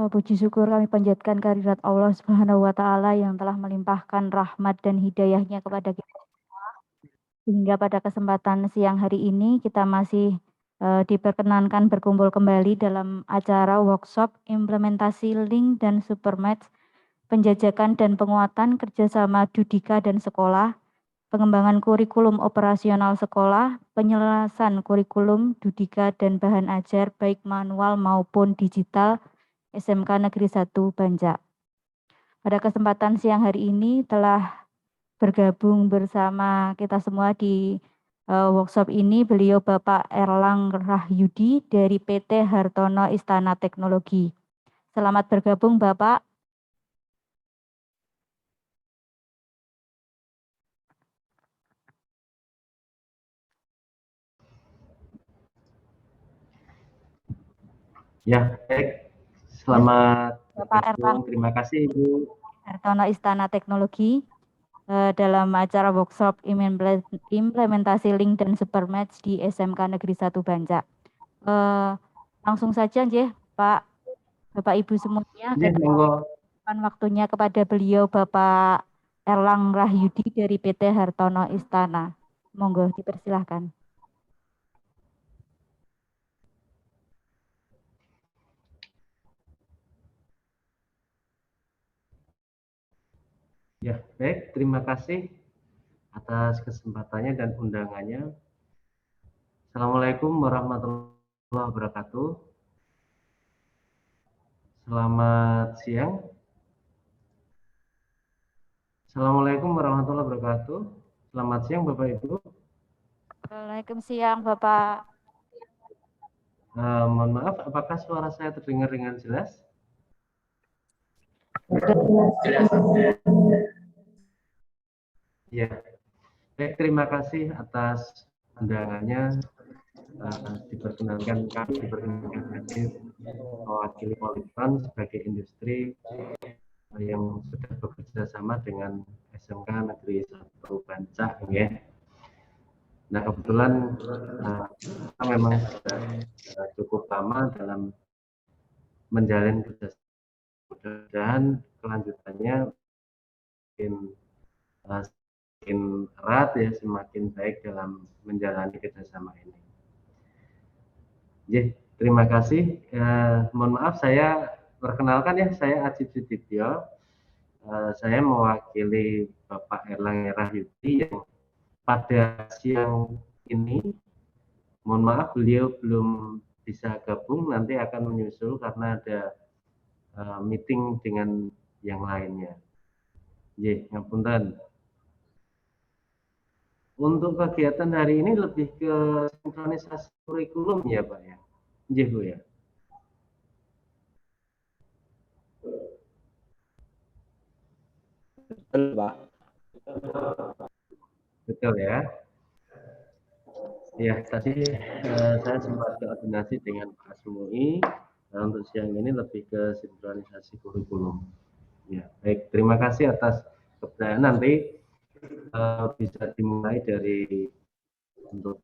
Puji syukur kami panjatkan kehadirat Allah Subhanahu wa Ta'ala yang telah melimpahkan rahmat dan hidayahnya kepada kita. Sehingga pada kesempatan siang hari ini kita masih diperkenankan berkumpul kembali dalam acara workshop implementasi link dan supermatch, penjajakan dan penguatan kerjasama Dudika dan sekolah, pengembangan kurikulum operasional sekolah, penyelesaian kurikulum Dudika dan bahan ajar baik manual maupun digital SMK Negeri 1 Banjar. Pada kesempatan siang hari ini telah bergabung bersama kita semua di workshop ini beliau Bapak Erlang Rahyudi dari PT Hartono Istana Teknologi. Selamat bergabung Bapak. Ya, baik. Selamat Bapak Erlang. Terima kasih Ibu. Hartono Istana Teknologi dalam acara workshop implementasi link dan supermatch di SMK Negeri 1 Banjar. Langsung saja nggih, Pak, Bapak Ibu semuanya, Ya, monggo. Waktunya kepada beliau Bapak Erlang Rahyudi dari PT Hartono Istana. Monggo dipersilahkan. Ya, baik. Terima kasih atas kesempatannya dan undangannya. Assalamualaikum warahmatullahi wabarakatuh. Selamat siang. Assalamualaikum warahmatullahi wabarakatuh. Selamat siang Bapak Ibu. Waalaikumsalam Bapak. Mohon maaf, apakah suara saya terdengar dengan jelas? Ya, baik. Terima kasih atas undangannya. Diperkenankan hadir mewakili Politron sebagai industri yang sudah bekerja sama dengan SMK Negeri 1 Banjar, ya. Nah, kebetulan kita memang sudah cukup lama dalam menjalin kerjasama. Mudah-mudahan kelanjutannya semakin erat ya, semakin baik dalam menjalani kerjasama ini. Ya, terima kasih. Mohon maaf, saya perkenalkan ya, saya Aji Sudibyo. Saya mewakili Bapak Erlang Rahyudi yang pada siang ini, mohon maaf beliau belum bisa gabung, nanti akan menyusul karena ada meeting dengan yang lainnya. Ya, ngapunten. Untuk kegiatan hari ini lebih ke sinkronisasi kurikulum ya Pak ya. Iya Bu ya. Betul Pak. Betul ya. Ya, tadi saya sempat koordinasi dengan Pak Sumui. Nah, untuk siang ini lebih ke sinkronisasi kurikulum. Ya, baik. Terima kasih atas kepercayaan. Nanti bisa dimulai dari untuk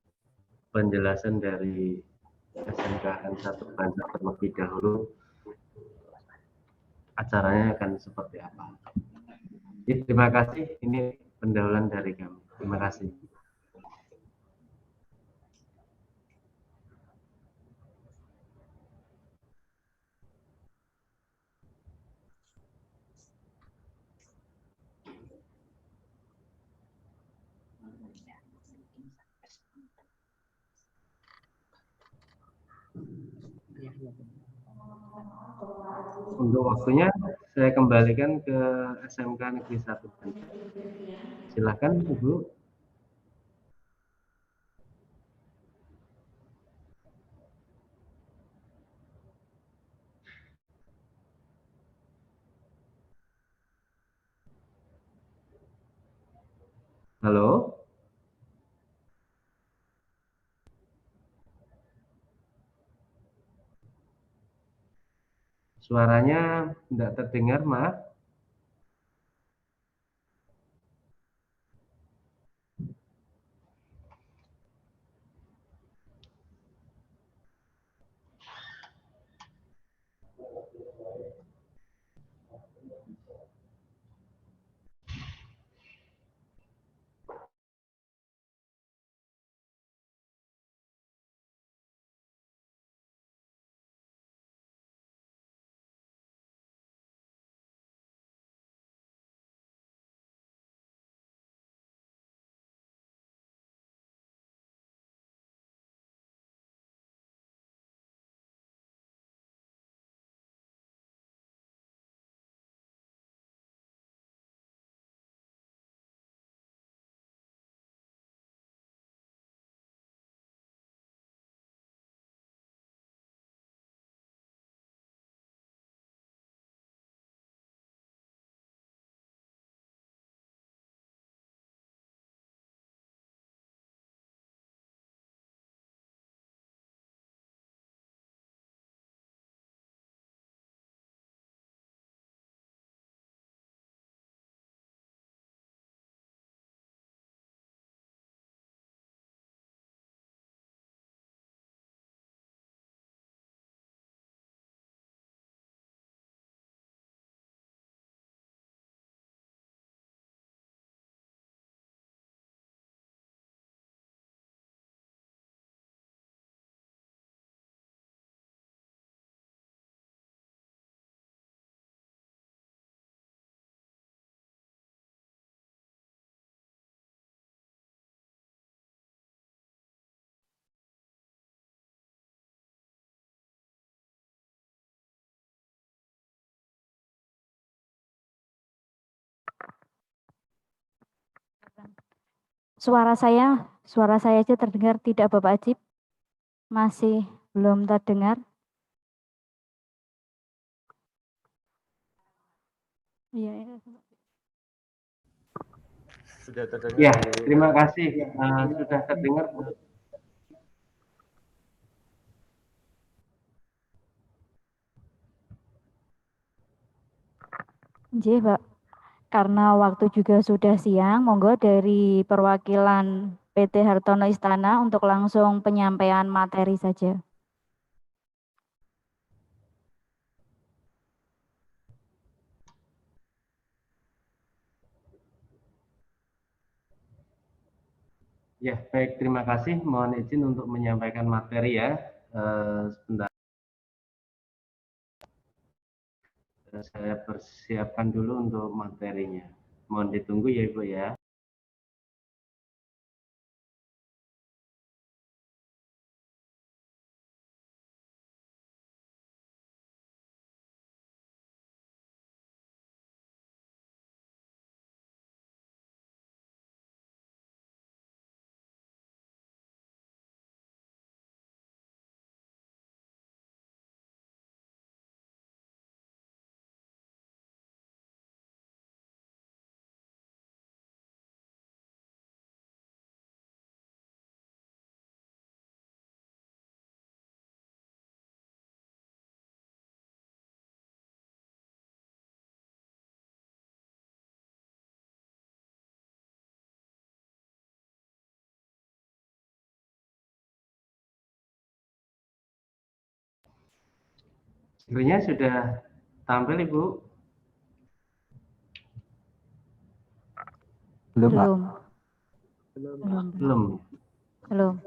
penjelasan dari SMK N1 Banjar terlebih dahulu. Acaranya akan seperti apa? Ya, terima kasih. Ini pendahuluan dari kami. Terima kasih. Untuk waktunya saya kembalikan ke SMK Negeri 1 Banjar. Silakan Ibu. Halo. Suaranya tidak terdengar, maaf. Suara saya aja terdengar tidak, Bapak Ajib? Masih belum terdengar? Iya, ya. Sudah terdengar. Ya, terima kasih. Sudah terdengar, Bu. Nggih, Pak. Karena waktu juga sudah siang, monggo dari perwakilan PT Hartono Istana untuk langsung penyampaian materi saja. Ya, baik. Terima kasih. Mohon izin untuk menyampaikan materi ya. Sebentar. Saya persiapkan dulu untuk materinya. Mohon ditunggu ya, Ibu ya. Skripnya sudah tampil, Ibu? Belum. Belum. Belum.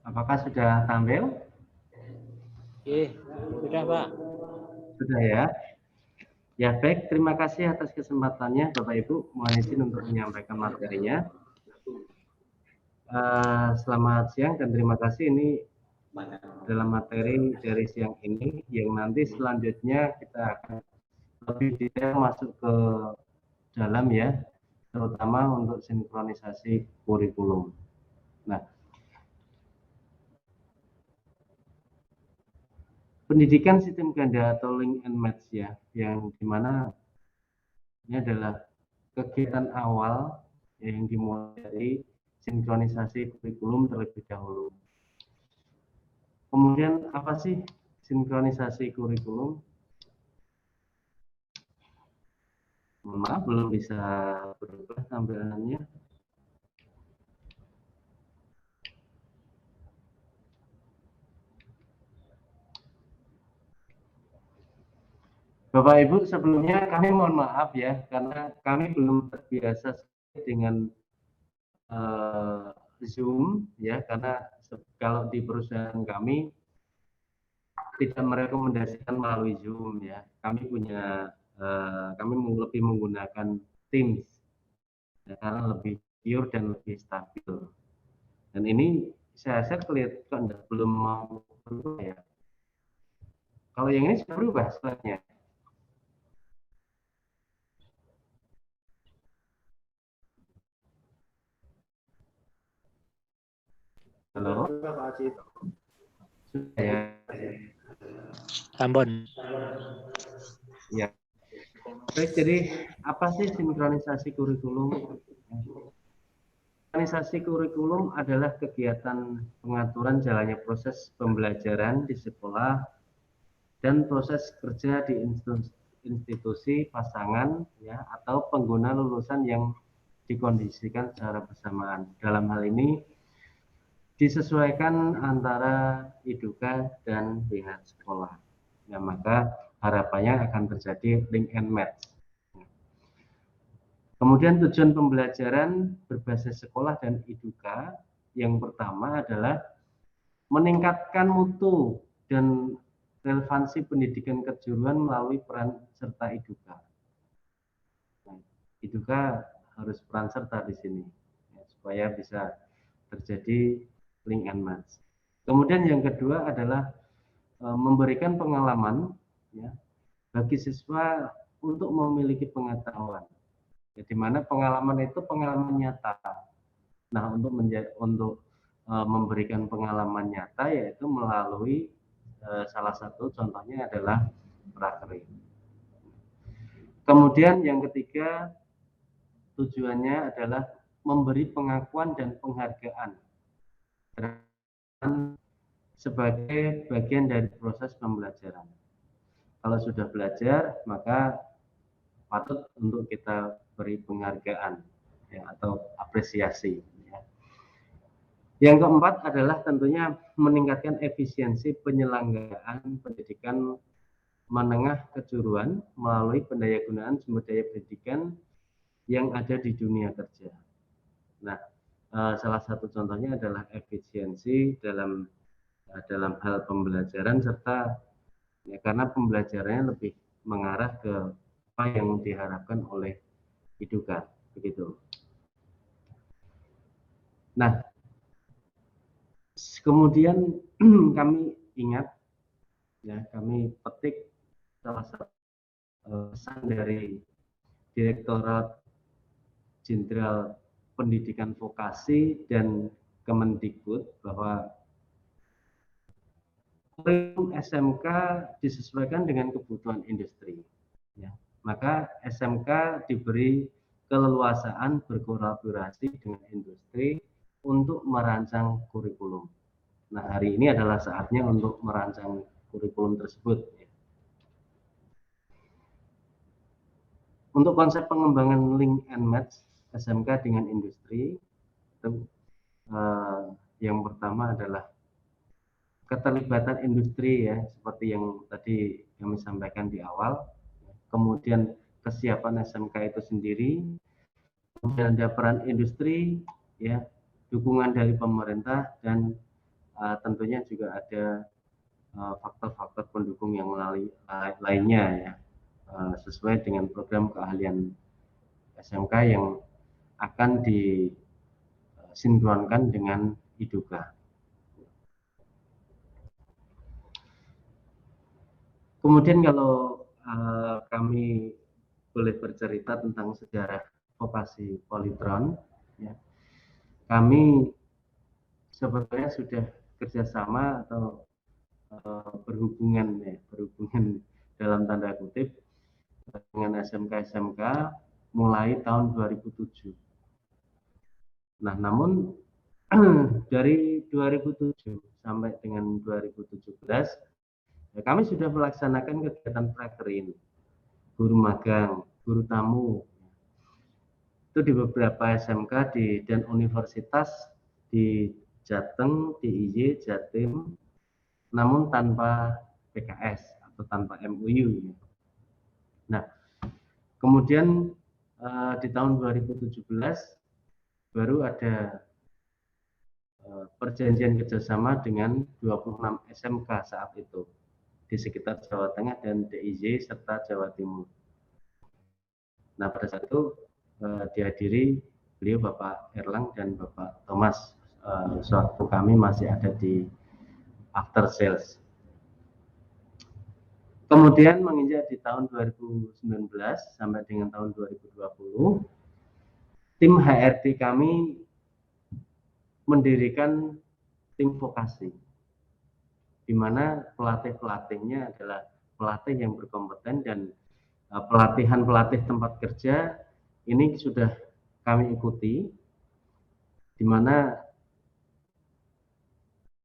Apakah sudah tampil? Sudah, Pak. Sudah ya. Ya, baik. Terima kasih atas kesempatannya, Bapak Ibu. Mohon izin untuk menyampaikan materinya. Selamat siang dan terima kasih. Ini dalam materi dari siang ini yang nanti selanjutnya kita akan lebih detail masuk ke dalam ya, terutama untuk sinkronisasi kurikulum. Nah, pendidikan sistem ganda atau link and match ya, yang dimana ini adalah kegiatan awal yang dimulai dari sinkronisasi kurikulum terlebih dahulu. Kemudian apa sih sinkronisasi kurikulum? Mohon maaf, belum bisa berubah tampilannya. Bapak Ibu, sebelumnya kami mohon maaf ya, karena kami belum terbiasa dengan Zoom ya, karena kalau di perusahaan kami tidak merekomendasikan melalui Zoom ya. Kami lebih menggunakan Teams ya, karena lebih pure dan lebih stabil. Dan ini saya kelihatan belum mau berubah ya. Kalau yang ini sudah berubah slide-nya. Halo? Sudah ya? Ambon. Ya. Baik, jadi apa sih sinkronisasi kurikulum? Sinkronisasi kurikulum adalah kegiatan pengaturan jalannya proses pembelajaran di sekolah dan proses kerja di institusi pasangan ya atau pengguna lulusan yang dikondisikan secara bersamaan. Dalam hal ini disesuaikan antara IDUKA dan pihak sekolah. Nah, maka harapannya akan terjadi link and match. Kemudian tujuan pembelajaran berbasis sekolah dan Eduka yang pertama adalah meningkatkan mutu dan relevansi pendidikan kejuruan melalui peran serta Eduka. Nah, Eduka harus peran serta di sini ya, supaya bisa terjadi link and match. Kemudian yang kedua adalah memberikan pengalaman ya, bagi siswa untuk memiliki pengetahuan. Ya, di mana pengalaman itu pengalaman nyata. Nah, untuk memberikan pengalaman nyata yaitu melalui salah satu contohnya adalah prakerja. Kemudian yang ketiga tujuannya adalah memberi pengakuan dan penghargaan sebagai bagian dari proses pembelajaran. Kalau sudah belajar, maka patut untuk kita beri penghargaan ya, atau apresiasi. Ya. Yang keempat adalah tentunya meningkatkan efisiensi penyelenggaraan pendidikan menengah kejuruan melalui pendayagunaan sumber daya pendidikan yang ada di dunia kerja. Nah, salah satu contohnya adalah efisiensi dalam hal pembelajaran serta ya, karena pembelajarannya lebih mengarah ke apa yang diharapkan oleh Eduka, begitu. Nah, kemudian kami ingat, ya kami petik salah satu pesan dari Direktorat Jenderal Pendidikan Vokasi dan Kemendikbud bahwa kurikulum SMK disesuaikan dengan kebutuhan industri. Ya. Maka SMK diberi keleluasaan berkolaborasi dengan industri untuk merancang kurikulum. Nah, hari ini adalah saatnya untuk merancang kurikulum tersebut. Untuk konsep pengembangan link and match SMK dengan industri, itu, yang pertama adalah keterlibatan industri ya, seperti yang tadi kami sampaikan di awal. Kemudian kesiapan SMK itu sendiri, kemudian ada peran industri, ya, dukungan dari pemerintah dan tentunya juga ada faktor-faktor pendukung yang lainnya ya, sesuai dengan program keahlian SMK yang akan disinkronkan dengan Eduka. Kemudian kalau kami boleh bercerita tentang sejarah vokasi Polytron, ya, kami sebetulnya sudah kerjasama atau berhubungan dalam tanda kutip dengan SMK mulai tahun 2007. Nah, namun dari 2007 sampai dengan 2017 ya, kami sudah melaksanakan kegiatan prakerin, guru magang, guru tamu. Itu di beberapa SMK dan universitas di Jateng, DIY, Jatim, namun tanpa PKS atau tanpa MUU. Nah, kemudian di tahun 2017 baru ada perjanjian kerjasama dengan 26 SMK saat itu di sekitar Jawa Tengah dan DIY serta Jawa Timur. Nah, pada saat itu dihadiri beliau Bapak Erlang dan Bapak Thomas, sewaktu kami masih ada di after sales. Kemudian menginjak di tahun 2019 sampai dengan tahun 2020, tim HRD kami mendirikan tim vokasi, di mana pelatih-pelatihnya adalah pelatih yang berkompeten dan pelatihan-pelatih tempat kerja ini sudah kami ikuti, di mana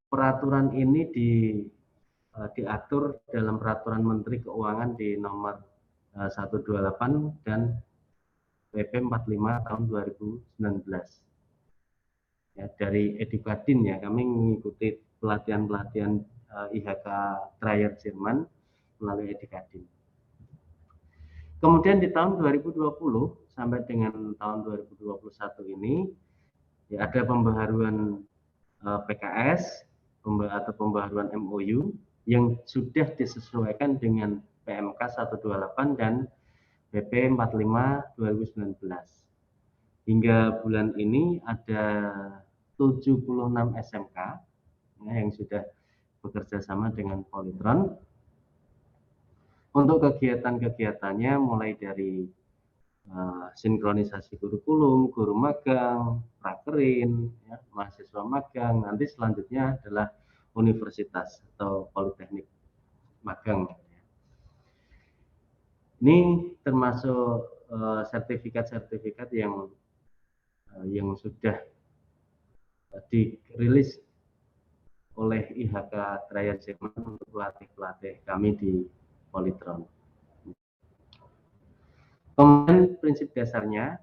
peraturan ini diatur dalam Peraturan Menteri Keuangan di nomor 128 dan PP 45 tahun 2019. Ya, dari Edukadin ya, kami mengikuti pelatihan-pelatihan IHK Trier Jerman melalui Edikadin. Kemudian di tahun 2020 sampai dengan tahun 2021 ini ya ada pembaharuan PKS atau pembaharuan MOU yang sudah disesuaikan dengan PMK 128 dan BP 45 2019. Hingga bulan ini ada 76 SMK yang sudah bekerja sama dengan Polytron. Untuk kegiatan-kegiatannya mulai dari sinkronisasi kurikulum, guru magang, prakerin, ya, mahasiswa magang, nanti selanjutnya adalah universitas atau politeknik magang. Ini termasuk sertifikat-sertifikat yang sudah dirilis oleh IHK Traya Jerman untuk pelatih-pelatih kami di Polytron. Kemudian prinsip dasarnya,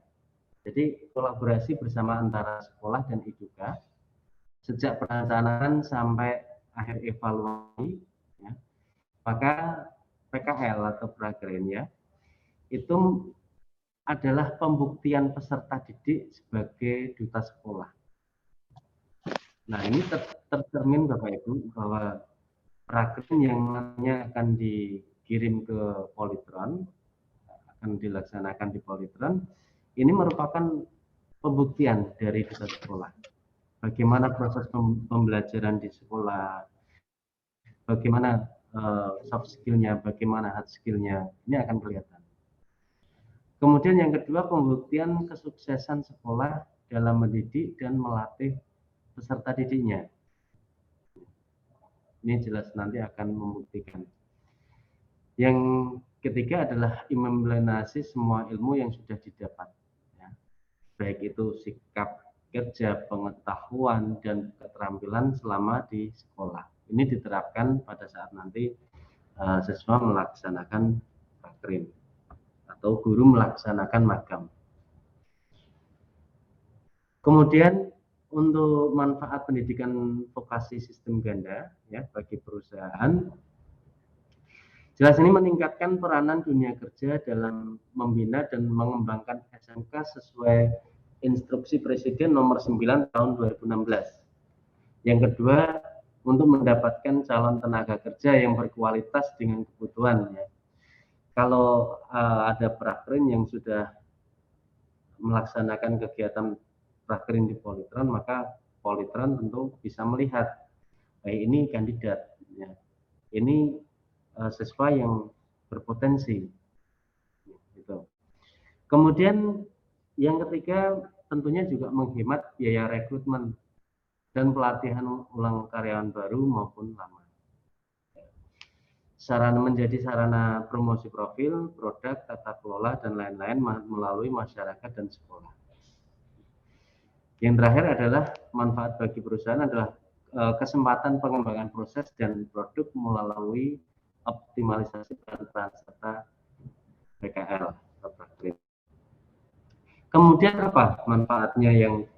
jadi kolaborasi bersama antara sekolah dan IDUKA sejak perencanaan sampai akhir evaluasi, ya, maka PKL atau prakerin ya itu adalah pembuktian peserta didik sebagai duta sekolah. Nah ini tercermin Bapak Ibu bahwa prakerin yang nantinya akan dikirim ke Polytron, akan dilaksanakan di Polytron, ini merupakan pembuktian dari duta sekolah. Bagaimana proses pembelajaran di sekolah, bagaimana soft skill-nya, bagaimana hard skill-nya, ini akan kelihatan. Kemudian yang kedua, pembuktian kesuksesan sekolah dalam mendidik dan melatih peserta didiknya. Ini jelas nanti akan membuktikan. Yang ketiga adalah implementasi semua ilmu yang sudah didapat, ya. Baik itu sikap kerja, pengetahuan, dan keterampilan selama di sekolah. Ini diterapkan pada saat nanti siswa melaksanakan prakerin atau guru melaksanakan magang. Kemudian untuk manfaat pendidikan vokasi sistem ganda ya bagi perusahaan, jelas ini meningkatkan peranan dunia kerja dalam membina dan mengembangkan SMK sesuai instruksi Presiden nomor 9 tahun 2016. Yang kedua, untuk mendapatkan calon tenaga kerja yang berkualitas dengan kebutuhan ya. Kalau ada prakerin yang sudah melaksanakan kegiatan prakerin di Polytron, maka Polytron tentu bisa melihat ini kandidat ya. Ini siswa yang berpotensi gitu. Kemudian yang ketiga tentunya juga menghemat biaya rekrutmen dan pelatihan ulang karyawan baru maupun lama. Menjadi sarana promosi profil, produk, tata kelola, dan lain-lain melalui masyarakat dan sekolah. Yang terakhir adalah manfaat bagi perusahaan adalah kesempatan pengembangan proses dan produk melalui optimalisasi peran serta PKL. Kemudian apa manfaatnya yang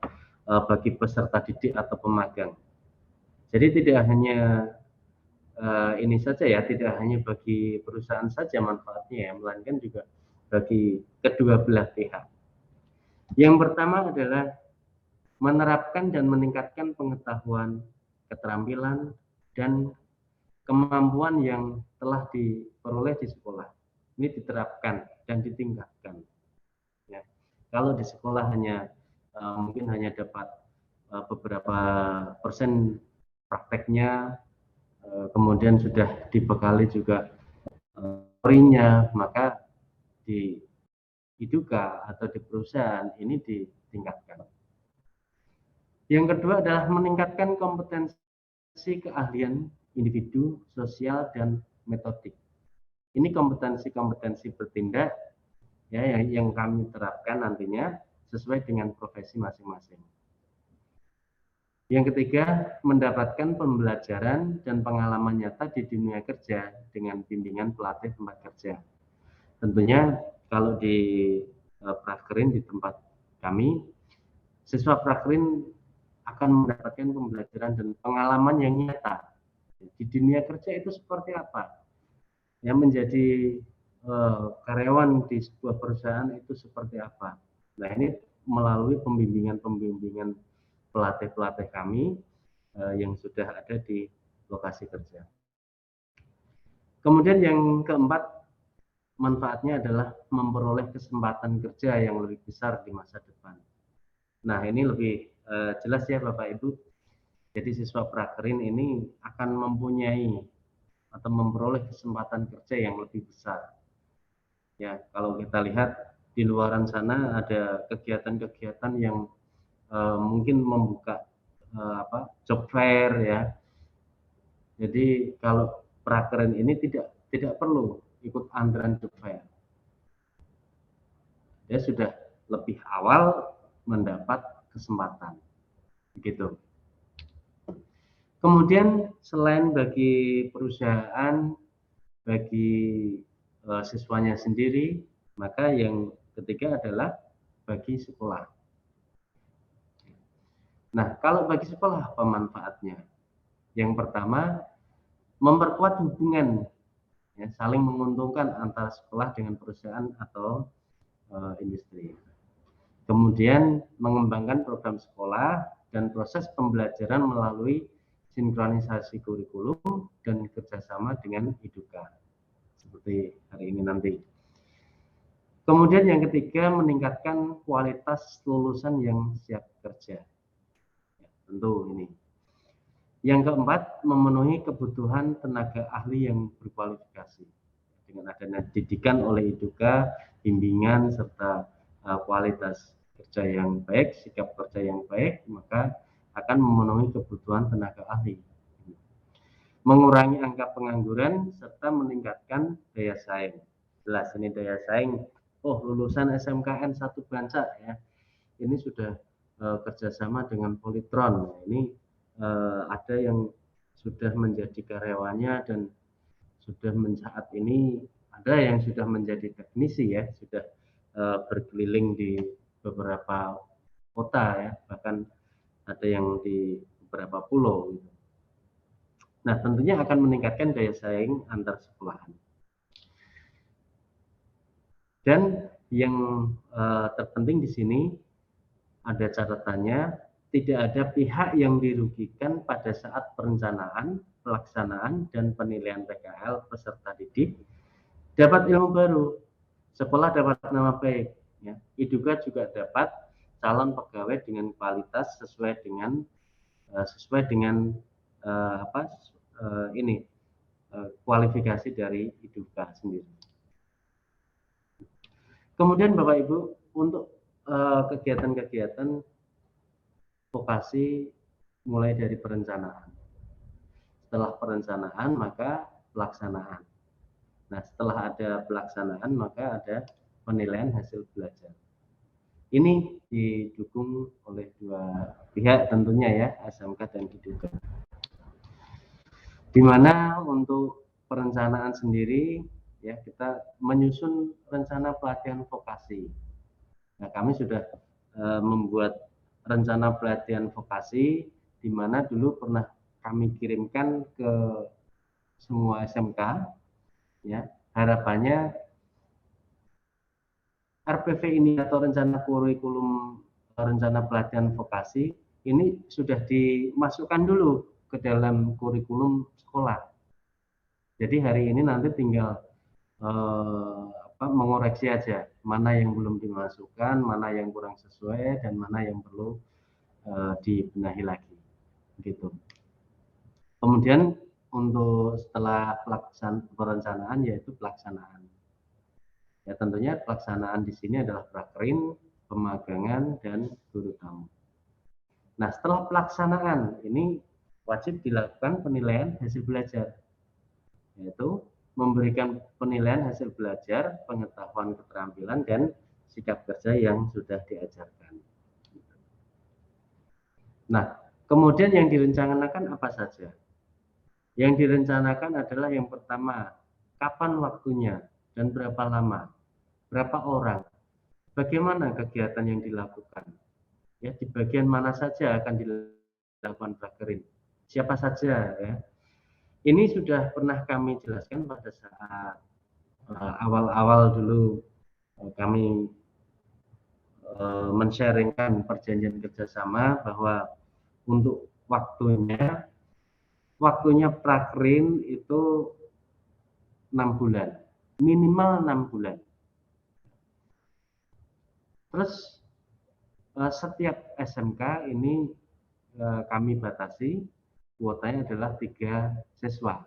bagi peserta didik atau pemagang? Jadi tidak hanya ini saja ya, tidak hanya bagi perusahaan saja manfaatnya ya, melainkan juga bagi kedua belah pihak. Yang pertama adalah menerapkan dan meningkatkan pengetahuan, keterampilan, dan kemampuan yang telah diperoleh di sekolah. Ini diterapkan dan ditingkatkan. Ya. Kalau di sekolah mungkin hanya dapat beberapa persen prakteknya, kemudian sudah dibekali juga teorinya, maka di IDUKA atau di perusahaan ini ditingkatkan. Yang kedua adalah meningkatkan kompetensi keahlian individu, sosial, dan metodik. Ini kompetensi-kompetensi bertindak ya yang kami terapkan nantinya sesuai dengan profesi masing-masing. Yang ketiga, mendapatkan pembelajaran dan pengalaman nyata di dunia kerja dengan bimbingan pelatih tempat kerja. Tentunya kalau di prakerin di tempat kami, siswa prakerin akan mendapatkan pembelajaran dan pengalaman yang nyata di dunia kerja itu seperti apa. ya menjadi karyawan di sebuah perusahaan itu seperti apa. Nah, ini melalui pembimbingan pelatih-pelatih kami yang sudah ada di lokasi kerja. Kemudian yang keempat, manfaatnya adalah memperoleh kesempatan kerja yang lebih besar di masa depan. Nah, ini lebih jelas ya Bapak Ibu. Jadi siswa prakerin ini akan mempunyai atau memperoleh kesempatan kerja yang lebih besar. Ya, kalau kita lihat di luaran sana ada kegiatan-kegiatan yang mungkin membuka job fair ya. Jadi kalau prakerin ini tidak perlu ikut antrean job fair. Dia sudah lebih awal mendapat kesempatan. Begitu. Kemudian selain bagi perusahaan, bagi siswanya sendiri, maka yang ketiga adalah bagi sekolah. Nah, kalau bagi sekolah apa manfaatnya? Yang pertama, memperkuat hubungan, ya, saling menguntungkan antara sekolah dengan perusahaan atau industri. Kemudian mengembangkan program sekolah dan proses pembelajaran melalui sinkronisasi kurikulum dan kerjasama dengan Iduka, seperti hari ini nanti. Kemudian yang ketiga, meningkatkan kualitas lulusan yang siap kerja. Ya, tentu ini. Yang keempat, memenuhi kebutuhan tenaga ahli yang berkualifikasi. Dengan adanya didikan oleh Iduka, bimbingan, serta kualitas kerja yang baik, sikap kerja yang baik, maka akan memenuhi kebutuhan tenaga ahli. Mengurangi angka pengangguran, serta meningkatkan daya saing. Jelas ini daya saing. Oh, lulusan SMKN 1 Banca ya, ini sudah kerjasama dengan Polytron. Nah, ini ada yang sudah menjadi karyawannya dan sudah saat ini ada yang sudah menjadi teknisi ya, sudah berkeliling di beberapa kota ya, bahkan ada yang di beberapa pulau. Nah, tentunya akan meningkatkan daya saing antar sekolahan. Dan yang terpenting di sini ada catatannya, tidak ada pihak yang dirugikan pada saat perencanaan, pelaksanaan, dan penilaian PKL peserta didik. Dapat ilmu baru, sekolah dapat nama baik. Ya. Iduka juga dapat calon pegawai dengan kualitas sesuai dengan kualifikasi dari Iduka sendiri. Kemudian Bapak Ibu, untuk kegiatan-kegiatan vokasi mulai dari perencanaan. Setelah perencanaan maka pelaksanaan. Nah, setelah ada pelaksanaan maka ada penilaian hasil belajar. Ini didukung oleh dua pihak tentunya ya, SMK dan Iduka. Di mana untuk perencanaan sendiri ya kita menyusun rencana pelatihan vokasi. Nah, kami sudah membuat rencana pelatihan vokasi di mana dulu pernah kami kirimkan ke semua SMK ya. Harapannya RPV ini atau rencana kurikulum rencana pelatihan vokasi ini sudah dimasukkan dulu ke dalam kurikulum sekolah. Jadi hari ini nanti tinggal mengoreksi aja mana yang belum dimasukkan, mana yang kurang sesuai, dan mana yang perlu dibenahi lagi, gitu. Kemudian untuk setelah perencanaan yaitu pelaksanaan. Ya tentunya pelaksanaan di sini adalah prakerin, pemagangan, dan guru tamu. Nah setelah pelaksanaan ini wajib dilakukan penilaian hasil belajar, yaitu memberikan penilaian hasil belajar, pengetahuan keterampilan, dan sikap kerja yang sudah diajarkan. Nah, kemudian yang direncanakan apa saja? Yang direncanakan adalah yang pertama, kapan waktunya dan berapa lama, berapa orang, bagaimana kegiatan yang dilakukan, ya di bagian mana saja akan dilakukan prakerin, siapa saja ya. Ini sudah pernah kami jelaskan pada saat awal-awal dulu kami men-sharingkan perjanjian kerjasama bahwa untuk waktunya prakrin itu 6 bulan, minimal 6 bulan. Terus setiap SMK ini kami batasi kuotanya adalah 3 siswa.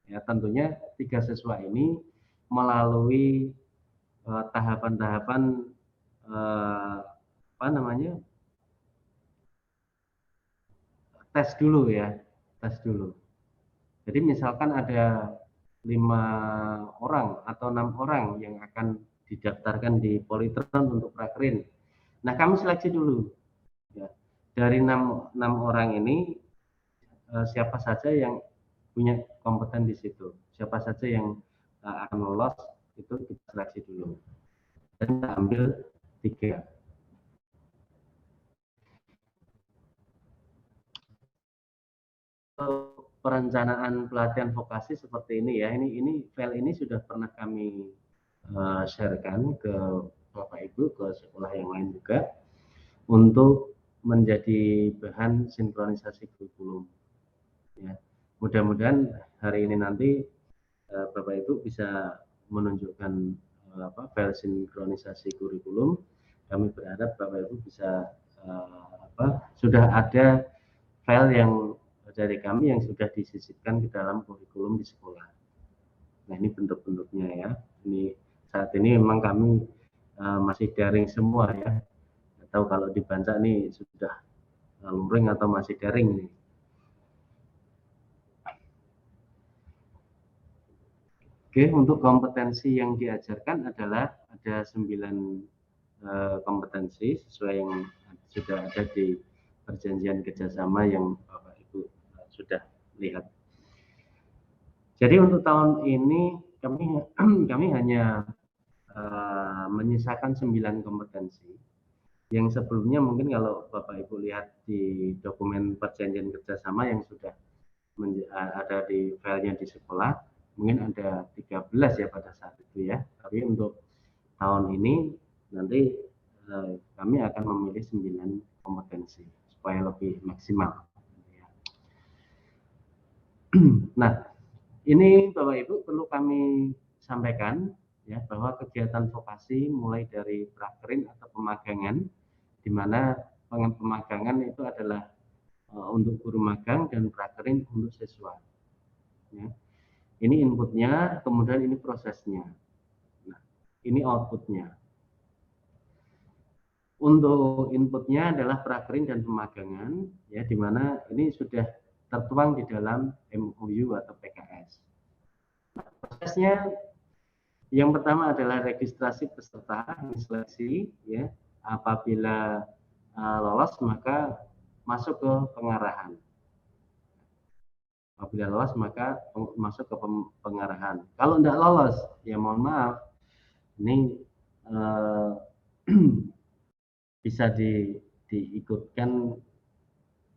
Ya, tentunya 3 siswa ini melalui tahapan-tahapan tes dulu ya, tes dulu. Jadi misalkan ada 5 orang atau 6 orang yang akan didaftarkan di Politron untuk prakrin. Nah, kami seleksi dulu. Ya. Dari 6 orang ini siapa saja yang punya kompeten di situ, siapa saja yang akan lolos, itu kita seleksi dulu. Dan kita ambil 3. Perencanaan pelatihan vokasi seperti ini ya, ini file ini sudah pernah kami sharekan ke Bapak Ibu, ke sekolah yang lain juga, untuk menjadi bahan sinkronisasi kurikulum. Ya, mudah-mudahan hari ini nanti Bapak Ibu bisa menunjukkan file sinkronisasi kurikulum. Kami berharap Bapak Ibu bisa sudah ada file yang dari kami yang sudah disisipkan di dalam kurikulum di sekolah. Nah, ini bentuk-bentuknya ya. Ini saat ini memang kami masih daring semua ya. Atau kalau dibaca nih sudah luring atau masih daring nih. Oke, untuk kompetensi yang diajarkan adalah ada 9 kompetensi sesuai yang sudah ada di perjanjian kerjasama yang Bapak Ibu sudah lihat. Jadi untuk tahun ini kami hanya menyisakan 9 kompetensi. Yang sebelumnya mungkin kalau Bapak Ibu lihat di dokumen perjanjian kerjasama yang sudah ada di filenya di sekolah, mungkin ada 13 ya pada saat itu ya. Tapi untuk tahun ini nanti kami akan memilih 9 kompetensi supaya lebih maksimal. Nah, ini Bapak Ibu perlu kami sampaikan ya bahwa kegiatan vokasi mulai dari prakrin atau pemagangan, di mana pemagangan itu adalah untuk guru magang dan prakrin untuk siswa. Ya. Ini inputnya, kemudian ini prosesnya. Nah, ini outputnya. Untuk inputnya adalah prakrin dan pemagangan, ya, di mana ini sudah tertuang di dalam MOU atau PKS. Nah, prosesnya yang pertama adalah registrasi peserta, seleksi, ya. Apabila lolos maka masuk ke pengarahan. Apabila lolos maka masuk ke pengarahan. Kalau tidak lolos, ya mohon maaf, ini bisa diikutkan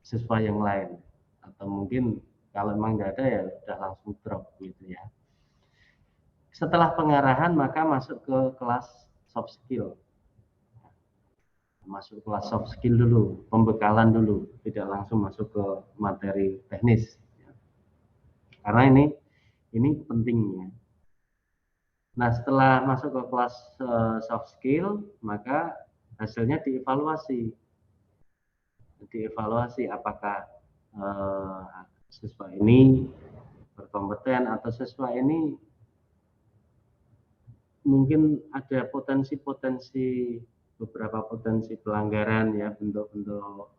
siswa yang lain, atau mungkin kalau memang tidak ada ya sudah langsung drop gitu ya. Setelah pengarahan maka masuk ke kelas soft skill. Masuk kelas soft skill dulu, pembekalan dulu, tidak langsung masuk ke materi teknis. Karena ini pentingnya. Nah, setelah masuk ke kelas soft skill, maka hasilnya dievaluasi. Dievaluasi apakah siswa ini berkompeten atau siswa ini mungkin ada potensi-potensi, beberapa potensi pelanggaran ya, bentuk-bentuk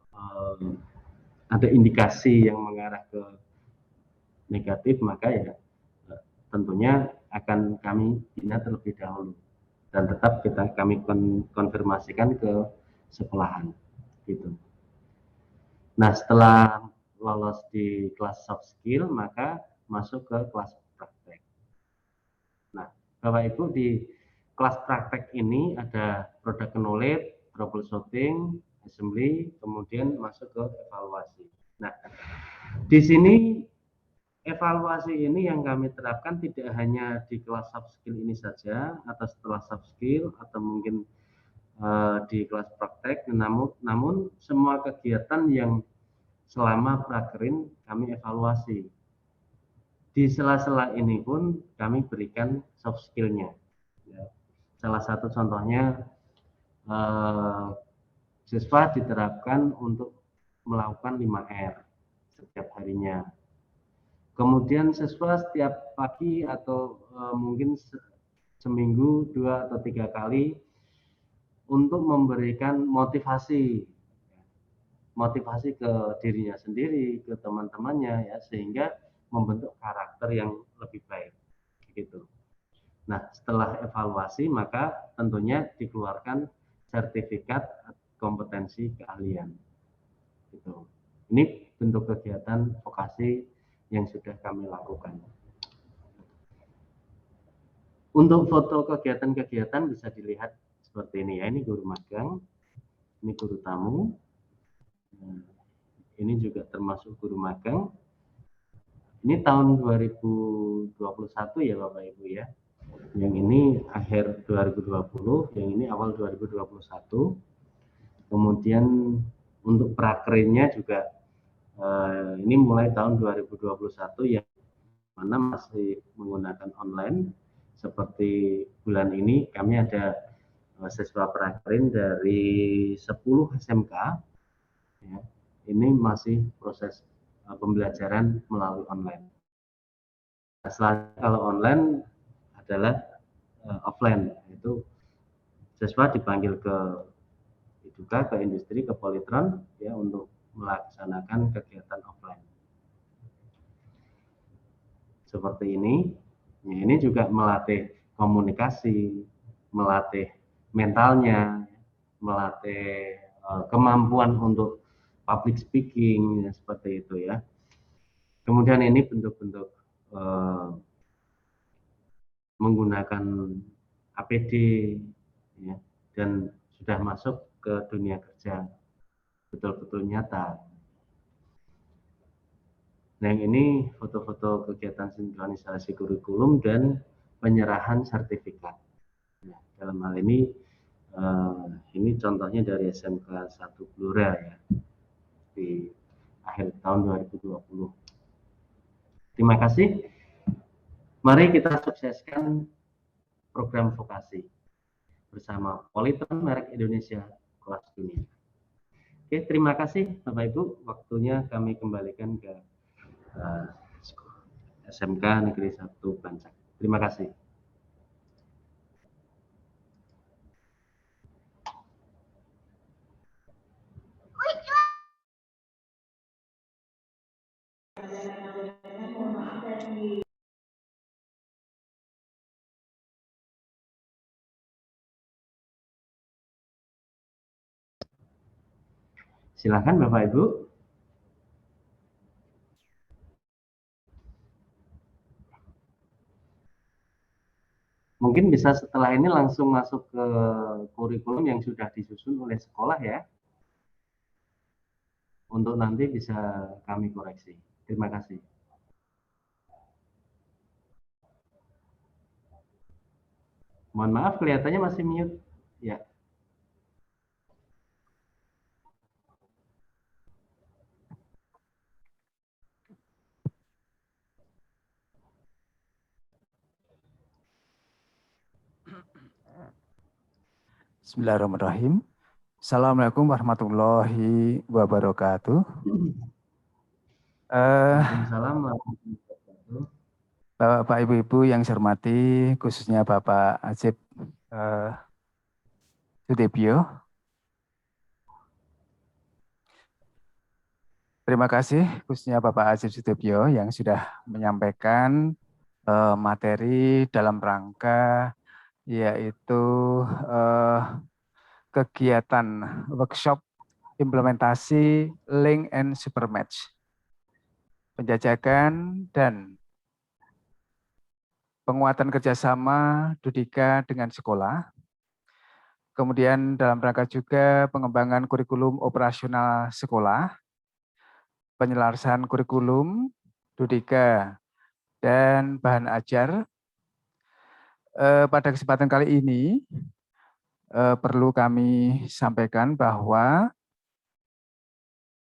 ada indikasi yang mengarah ke negatif, maka ya tentunya akan kami bina terlebih dahulu dan tetap kami konfirmasikan ke sekolahan gitu. Nah, setelah lolos di kelas soft skill maka masuk ke kelas praktek. Nah, Bapak Ibu, di kelas praktek ini ada product knowledge, troubleshooting, assembly, kemudian masuk ke evaluasi. Nah, di sini evaluasi ini yang kami terapkan tidak hanya di kelas soft skill ini saja, atau setelah soft skill, atau mungkin di kelas praktek, namun semua kegiatan yang selama prakerin kami evaluasi. Di sela-sela ini pun kami berikan soft skill-nya. Ya. Salah satu contohnya, siswa diterapkan untuk melakukan 5R setiap harinya. Kemudian siswa setiap pagi atau mungkin seminggu 2 atau 3 kali untuk memberikan motivasi ke dirinya sendiri, ke teman-temannya, ya, sehingga membentuk karakter yang lebih baik, gitu. Nah, setelah evaluasi maka tentunya dikeluarkan sertifikat kompetensi keahlian. Gitu. Ini bentuk kegiatan vokasi yang sudah kami lakukan. Untuk foto kegiatan-kegiatan bisa dilihat seperti ini ya. Ini guru magang, ini guru tamu. Ini juga termasuk guru magang. Ini tahun 2021 ya Bapak Ibu ya. Yang ini akhir 2020, yang ini awal 2021. Kemudian untuk prakerinnya juga ini mulai tahun 2021 yang mana masih menggunakan online. Seperti bulan ini kami ada siswa prakerin dari 10 SMK. Ya, ini masih proses pembelajaran melalui online. Selanjutnya kalau online adalah offline, itu siswa dipanggil ke juga ke industri, ke Polytron ya untuk melaksanakan kegiatan offline. Seperti ini. Ya, ini juga melatih komunikasi, melatih mentalnya, melatih kemampuan untuk public speaking ya, seperti itu ya. Kemudian ini bentuk-bentuk menggunakan APD ya, dan sudah masuk ke dunia kerja betul-betul nyata. Nah, yang ini foto-foto kegiatan sinkronisasi kurikulum dan penyerahan sertifikat. Nah, dalam hal ini contohnya dari SMK 1 Blora ya, di akhir tahun 2020. Terima kasih. Mari kita sukseskan program vokasi bersama Polytron merek Indonesia kelas dunia. Oke, terima kasih Bapak Ibu. Waktunya kami kembalikan ke SMK Negeri 1 Bancak. Terima kasih. Silakan Bapak Ibu. Mungkin bisa setelah ini langsung masuk ke kurikulum yang sudah disusun oleh sekolah ya. Untuk nanti bisa kami koreksi. Terima kasih. Mohon maaf kelihatannya masih mute. Ya. Bismillahirrahmanirrahim. Assalamualaikum warahmatullahi wabarakatuh. Waalaikumsalam warahmatullahi wabarakatuh. Bapak Ibu-Ibu yang saya hormati, khususnya Bapak Ajib Sudibyo. Terima kasih khususnya Bapak Ajib Sudibyo yang sudah menyampaikan materi dalam rangka yaitu kegiatan workshop implementasi link and supermatch, penjajakan dan penguatan kerjasama Dudika dengan sekolah, kemudian dalam rangka juga pengembangan kurikulum operasional sekolah, penyelarasan kurikulum Dudika dan bahan ajar. Pada kesempatan kali ini perlu kami sampaikan bahwa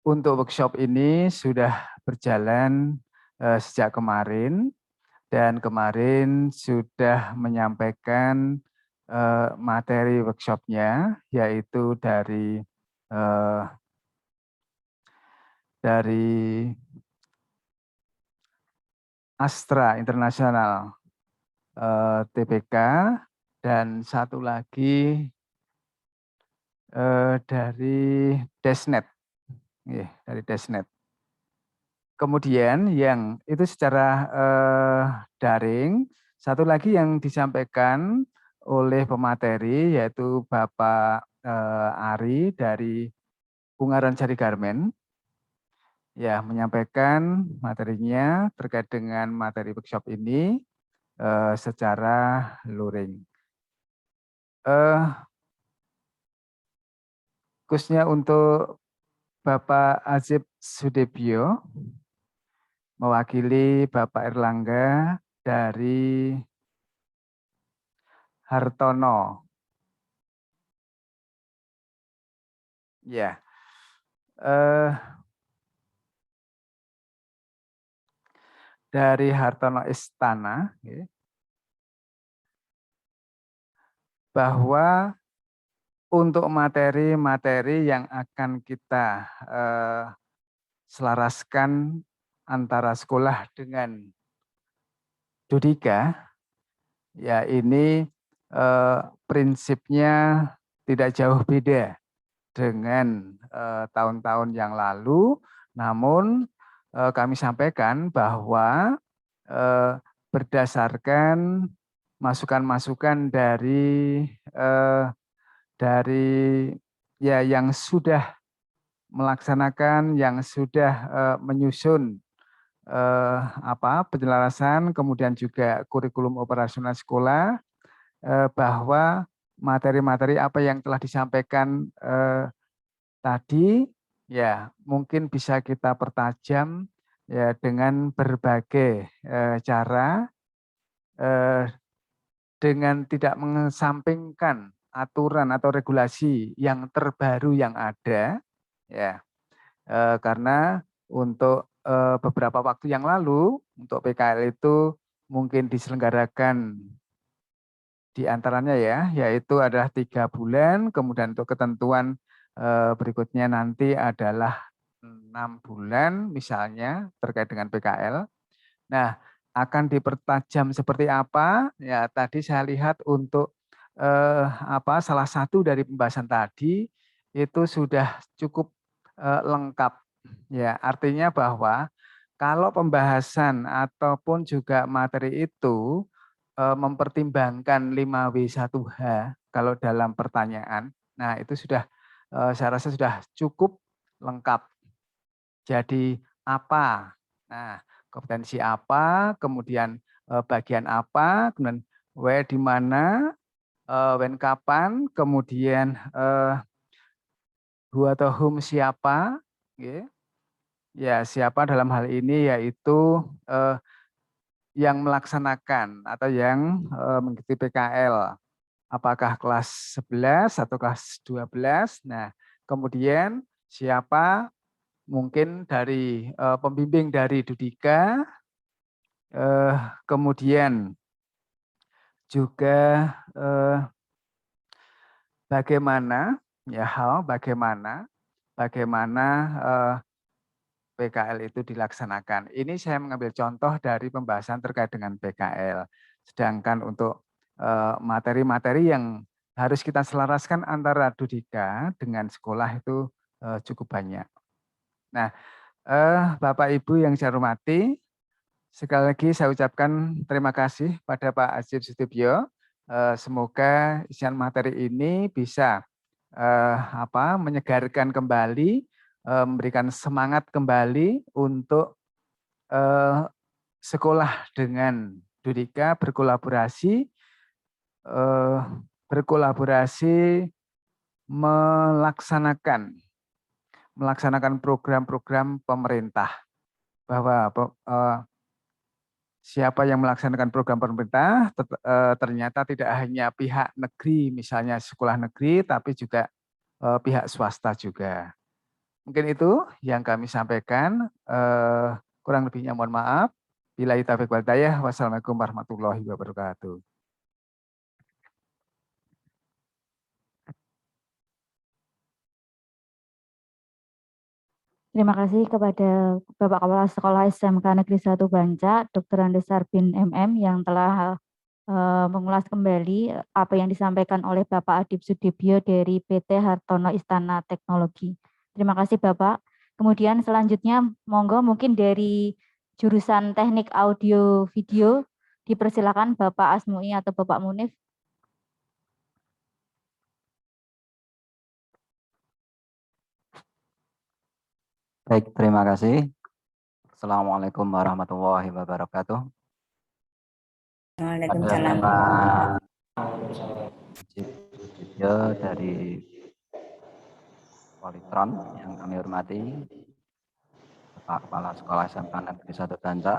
untuk workshop ini sudah berjalan sejak kemarin, dan kemarin sudah menyampaikan materi workshopnya, yaitu dari Astra Internasional TPK, dan satu lagi dari Desnet, dari Desnet. Kemudian yang itu secara daring, satu lagi yang disampaikan oleh pemateri yaitu Bapak Ari dari Ungaran Sari Garmen, ya, menyampaikan materinya terkait dengan materi workshop ini secara luring. Khususnya untuk Bapak Azib Sudebyo, mewakili Bapak Erlangga dari Hartono. Ya, dari Hartono Istana, bahwa untuk materi-materi yang akan kita selaraskan antara sekolah dengan Dudika, ya ini prinsipnya tidak jauh beda dengan tahun-tahun yang lalu, namun kami sampaikan bahwa berdasarkan masukan-masukan dari ya yang sudah melaksanakan, yang sudah menyusun penyelarasan, kemudian juga kurikulum operasional sekolah, bahwa materi-materi apa yang telah disampaikan tadi, ya mungkin bisa kita pertajam ya dengan berbagai cara, dengan tidak mengesampingkan aturan atau regulasi yang terbaru yang ada, ya, karena untuk beberapa waktu yang lalu untuk PKL itu mungkin diselenggarakan di antaranya ya, yaitu adalah 3 bulan, kemudian untuk ketentuan berikutnya nanti adalah 6 bulan misalnya terkait dengan PKL. Nah, akan dipertajam seperti apa? Ya, tadi saya lihat untuk salah satu dari pembahasan tadi itu sudah cukup lengkap. Ya, artinya bahwa kalau pembahasan ataupun juga materi itu mempertimbangkan 5W1H kalau dalam pertanyaan, nah itu sudah saya rasa sudah cukup lengkap. Jadi apa? Nah, kompetensi apa, kemudian bagian apa, kemudian where di mana, when kapan, kemudian who atau whom siapa, ya siapa dalam hal ini yaitu yang melaksanakan atau yang mengikuti PKL, apakah kelas 11 atau kelas 12. Nah, kemudian siapa mungkin dari pembimbing dari Dudika, kemudian juga bagaimana PKL itu dilaksanakan. Ini saya mengambil contoh dari pembahasan terkait dengan PKL. Sedangkan untuk materi-materi yang harus kita selaraskan antara Dudika dengan sekolah itu cukup banyak. Nah, Bapak Ibu yang saya hormati, sekali lagi saya ucapkan terima kasih pada Pak Azib Sudebyo. Semoga isian materi ini bisa menyegarkan kembali, memberikan semangat kembali untuk sekolah dengan Dudika berkolaborasi melaksanakan program-program pemerintah, bahwa siapa yang melaksanakan program pemerintah ternyata tidak hanya pihak negeri, misalnya sekolah negeri, tapi juga pihak swasta juga. Mungkin itu yang kami sampaikan. Kurang lebihnya mohon maaf. Billahi taufiq wal hidayah. Wassalamualaikum warahmatullahi wabarakatuh. Terima kasih kepada Bapak Kepala Sekolah SMK Negeri 1 Banca, Dr. Andes Sarbin MM yang telah mengulas kembali apa yang disampaikan oleh Bapak Adib Sudibyo dari PT Hartono Istana Teknologi. Terima kasih Bapak. Kemudian selanjutnya monggo mungkin dari jurusan Teknik Audio Video dipersilakan Bapak Asmui atau Bapak Munif. Baik, terima kasih. Assalamualaikum warahmatullahi wabarakatuh. Waalaikumsalam. Bapak Sudibyo dari Politron yang kami hormati, Bapak Kepala Sekolah SMK Negeri 1 Banca,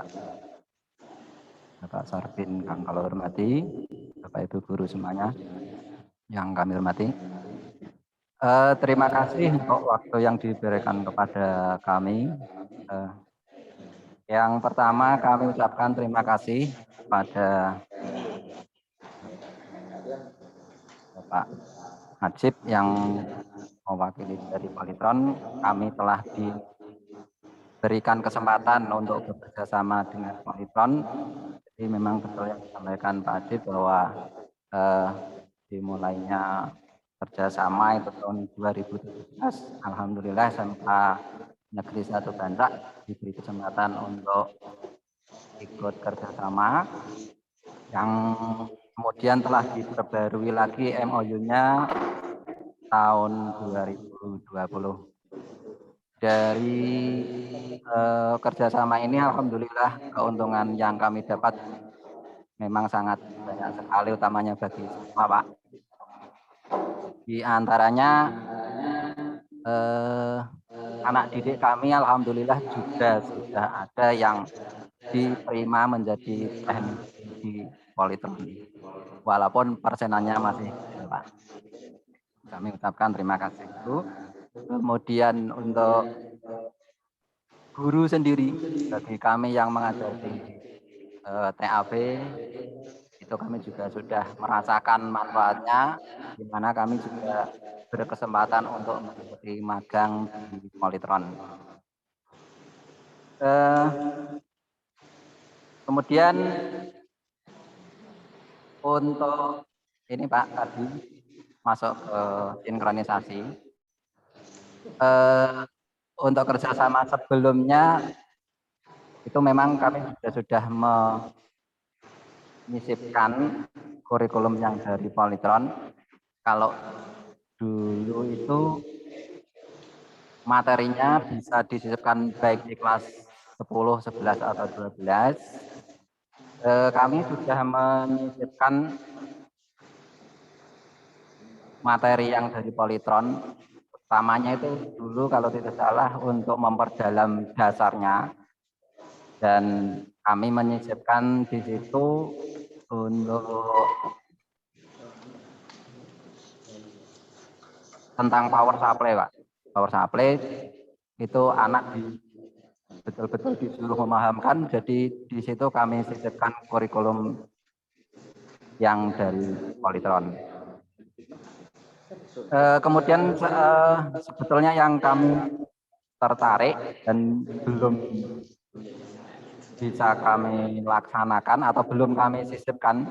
Bapak Sarbin yang kami hormati, Bapak Ibu guru semuanya yang kami hormati. Terima kasih untuk waktu yang diberikan kepada kami. Yang pertama kami ucapkan terima kasih kepada Bapak Najib yang mewakili dari Politron. Kami telah diberikan kesempatan untuk bekerjasama dengan Politron. Jadi memang betul yang disampaikan Pak Adib bahwa dimulainya kerjasama itu tahun 2017. Alhamdulillah SMK Negeri 1 Banca diberi kesempatan untuk ikut kerjasama yang kemudian telah diperbarui lagi MOU-nya tahun 2020. Dari kerjasama ini alhamdulillah keuntungan yang kami dapat memang sangat banyak sekali, utamanya bagi semua Pak. Di antaranya anak didik kami alhamdulillah juga sudah ada yang diterima menjadi teknik di Politron, walaupun persenannya masih kecil Pak. Kami ucapkan terima kasih Bu. Kemudian untuk guru sendiri, bagi kami yang mengajar di TAB, itu kami juga sudah merasakan manfaatnya, di mana kami juga berkesempatan untuk mengikuti magang di Politron. Kemudian untuk ini Pak tadi masuk ke sinkronisasi. Untuk kerjasama sebelumnya itu memang kami sudah menyisipkan kurikulum yang dari Politron. Kalau dulu itu materinya bisa disisipkan baik di kelas 10, 11 atau 12. Kami sudah menyisipkan materi yang dari Politron, utamanya itu dulu kalau tidak salah untuk memperdalam dasarnya, dan kami menyisipkan di situ untuk tentang power supply Pak. Power supply itu anak betul-betul disuruh memahamkan, jadi di situ kami sisipkan kurikulum yang dari Politron. Kemudian sebetulnya yang kami tertarik dan belum bisa kami laksanakan atau belum kami sisipkan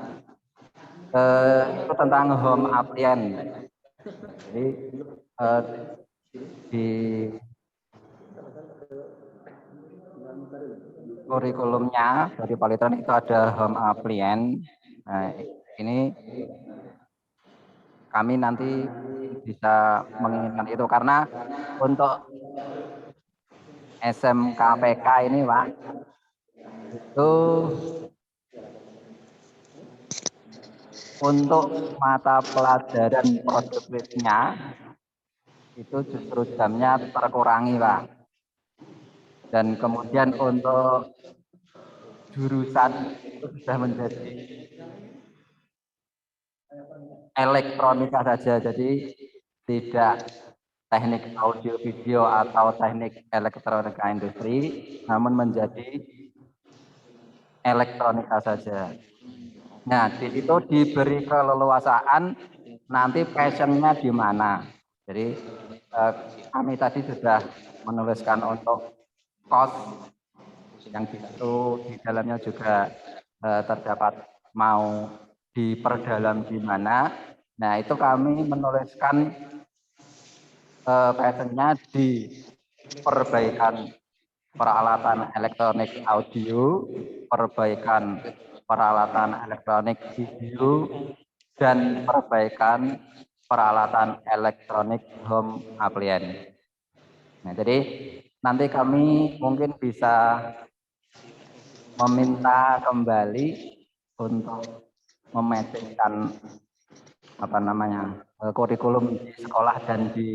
itu tentang home appliance. Jadi di kurikulumnya dari Politron itu ada home appliance. Nah, ini kami nanti bisa menginginkan itu karena untuk SMKPK ini Pak, itu untuk mata pelajaran produktifnya itu justru jamnya terkurangi Pak. Dan kemudian untuk jurusan itu sudah menjadi elektronika saja, jadi tidak teknik audio video atau teknik elektronika industri, namun menjadi elektronika saja. Nah, di situ diberi keleluasaan nanti passionnya di mana. Jadi kami tadi sudah menuliskan untuk kos yang di situ di dalamnya juga terdapat mau diperdalam di mana. Nah, itu kami menuliskan passionnya di perbaikan peralatan elektronik audio, perbaikan peralatan elektronik video, dan perbaikan peralatan elektronik home appliance. Nah, jadi nanti kami mungkin bisa meminta kembali untuk mematchingkan kurikulum di sekolah dan di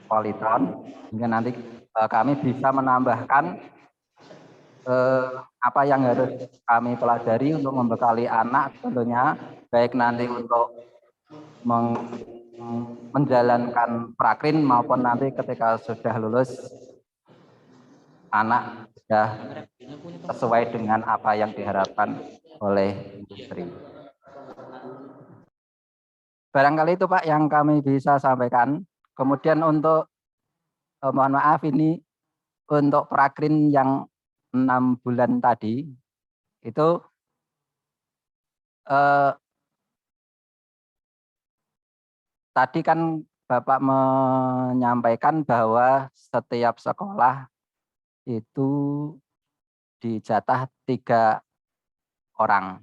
Polytron, hingga nanti kami bisa menambahkan apa yang harus kami pelajari untuk membekali anak tentunya, baik nanti untuk menjalankan prakrin maupun nanti ketika sudah lulus anak sudah sesuai dengan apa yang diharapkan oleh industri. Barangkali itu Pak yang kami bisa sampaikan. Kemudian untuk mohon maaf ini untuk prakrin yang 6 bulan tadi itu tadi kan Bapak menyampaikan bahwa setiap sekolah itu dijatah 3 orang.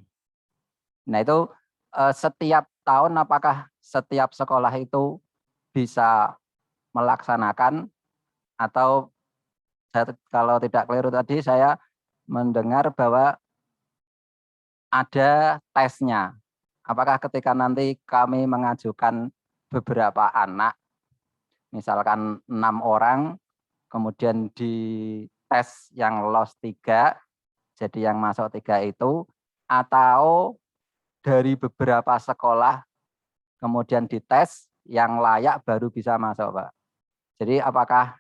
Nah, itu setiap tahun apakah setiap sekolah itu bisa melaksanakan, atau kalau tidak keliru tadi saya mendengar bahwa ada tesnya. Apakah ketika nanti kami mengajukan beberapa anak, misalkan 6 orang, kemudian di tes yang lolos 3, jadi yang masuk 3 itu, atau dari beberapa sekolah kemudian dites yang layak baru bisa masuk, Pak. Jadi apakah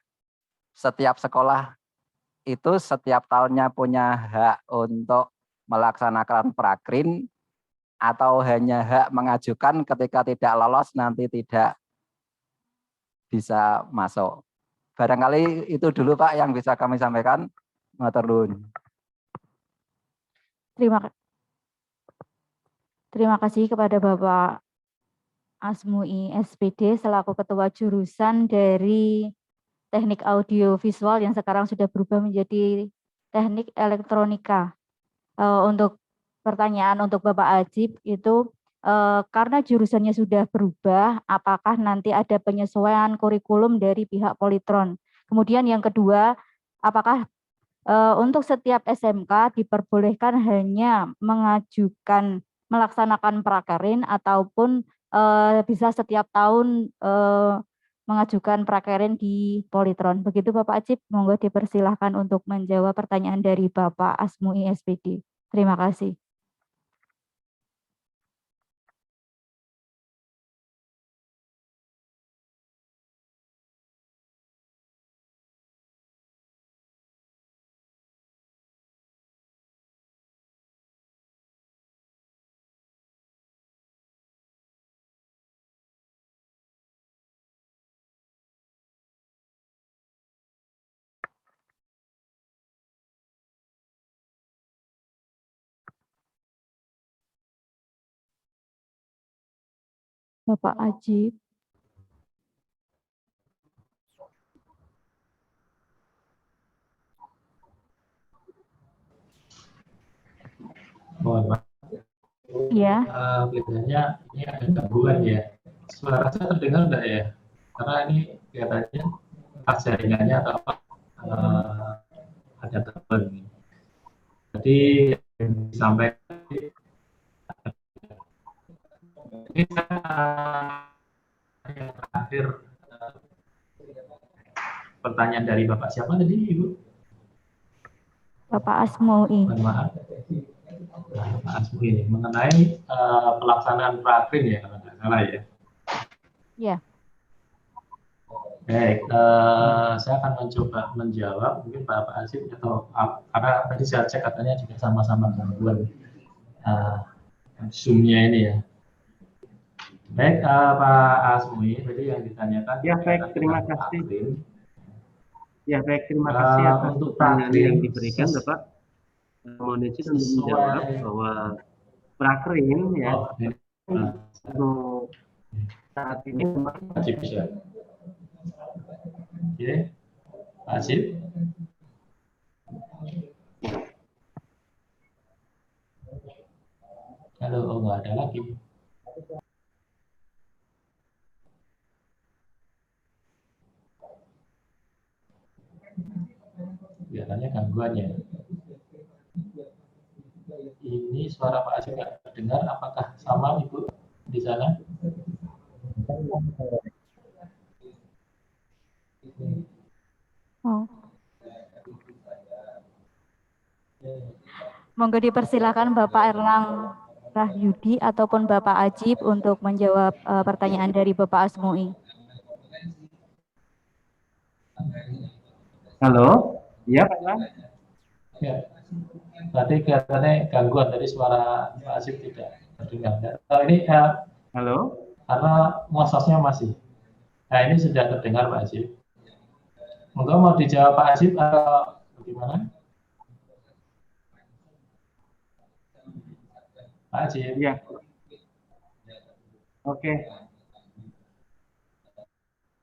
setiap sekolah itu setiap tahunnya punya hak untuk melaksanakan prakrin, atau hanya hak mengajukan ketika tidak lolos nanti tidak bisa masuk? Barangkali itu dulu Pak yang bisa kami sampaikan. Matur nuwun. Terima kasih kepada Bapak Asmui SPD selaku Ketua Jurusan dari Teknik Audio Visual yang sekarang sudah berubah menjadi Teknik Elektronika. Untuk pertanyaan untuk Bapak Ajib itu karena jurusannya sudah berubah, apakah nanti ada penyesuaian kurikulum dari pihak Polytron? Kemudian yang kedua, apakah untuk setiap SMK diperbolehkan hanya melaksanakan prakerin ataupun bisa setiap tahun mengajukan prakerin di Polytron? Begitu Bapak Ajib, monggo dipersilahkan untuk menjawab pertanyaan dari Bapak Asmui SPD. Terima kasih. Bapak Ajib. Mohon maaf. Iya. Kelihatannya ini ada gangguan ya. Suara saya terdengar enggak ya? Karena ini kelihatannya pas jaringannya atau apa ada gangguan ini. Jadi sampai ini yang terakhir pertanyaan dari Bapak siapa tadi Ibu? Bapak Asmui. Mohon maaf. Nah, Pak Asmui ini mengenai pelaksanaan prakrin ya kalau nggak salah ya. Ya. Baik, saya akan mencoba menjawab mungkin Pak Asif atau karena tadi saya cek katanya juga sama-sama gangguan Zoom-nya ini ya. Baik, Pak Asmui, tadi yang ditanyakan Ya baik, terima kasih. prakrin. Ya baik, terima kasih atas Untuk pertanyaan yang prakrin diberikan, Bapak. Mohon izin untuk menjawab bahwa prakrin ya untuk saat ini memang wajib ya. Oke, Pak Asif. Halo, oh nggak ada lagi. Biasanya gangguannya. Ini suara Pak Asif nggak terdengar. Apakah sama Ibu di sana? Oh. Monggo dipersilakan Bapak Erlang Rahyudi ataupun Bapak Ajib untuk menjawab pertanyaan dari Bapak Asmui. Halo, ya Pak Erlang. Ya, berarti kelihatannya gangguan dari suara Pak Asif tidak terdengar. Ini Halo, karena ngososnya masih. Nah ini sudah terdengar Pak Asif. Monggo mau dijawab Pak Asif atau bagaimana? Pak Asif. ya. Oke.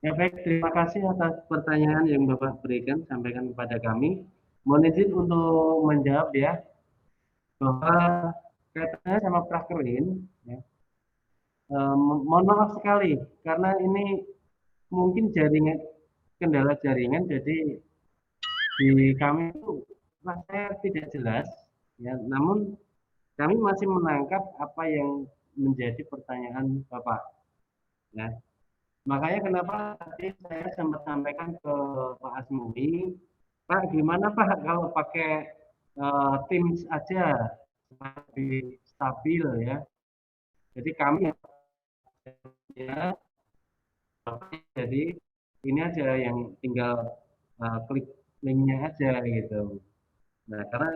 Ya baik, terima kasih atas pertanyaan yang Bapak berikan, sampaikan kepada kami. Mohon izin untuk menjawab ya, bahwa kaitannya sama prakrin, ya. Mohon maaf sekali, karena ini mungkin jaringan, kendala jaringan, jadi di kami itu rasanya tidak jelas, ya. Namun kami masih menangkap apa yang menjadi pertanyaan Bapak, ya. Makanya kenapa tadi saya sempat sampaikan ke Pak Asmui, Pak gimana Pak kalau pakai Teams aja lebih stabil ya. Jadi kami ya, jadi ini aja yang tinggal klik linknya aja gitu. Nah karena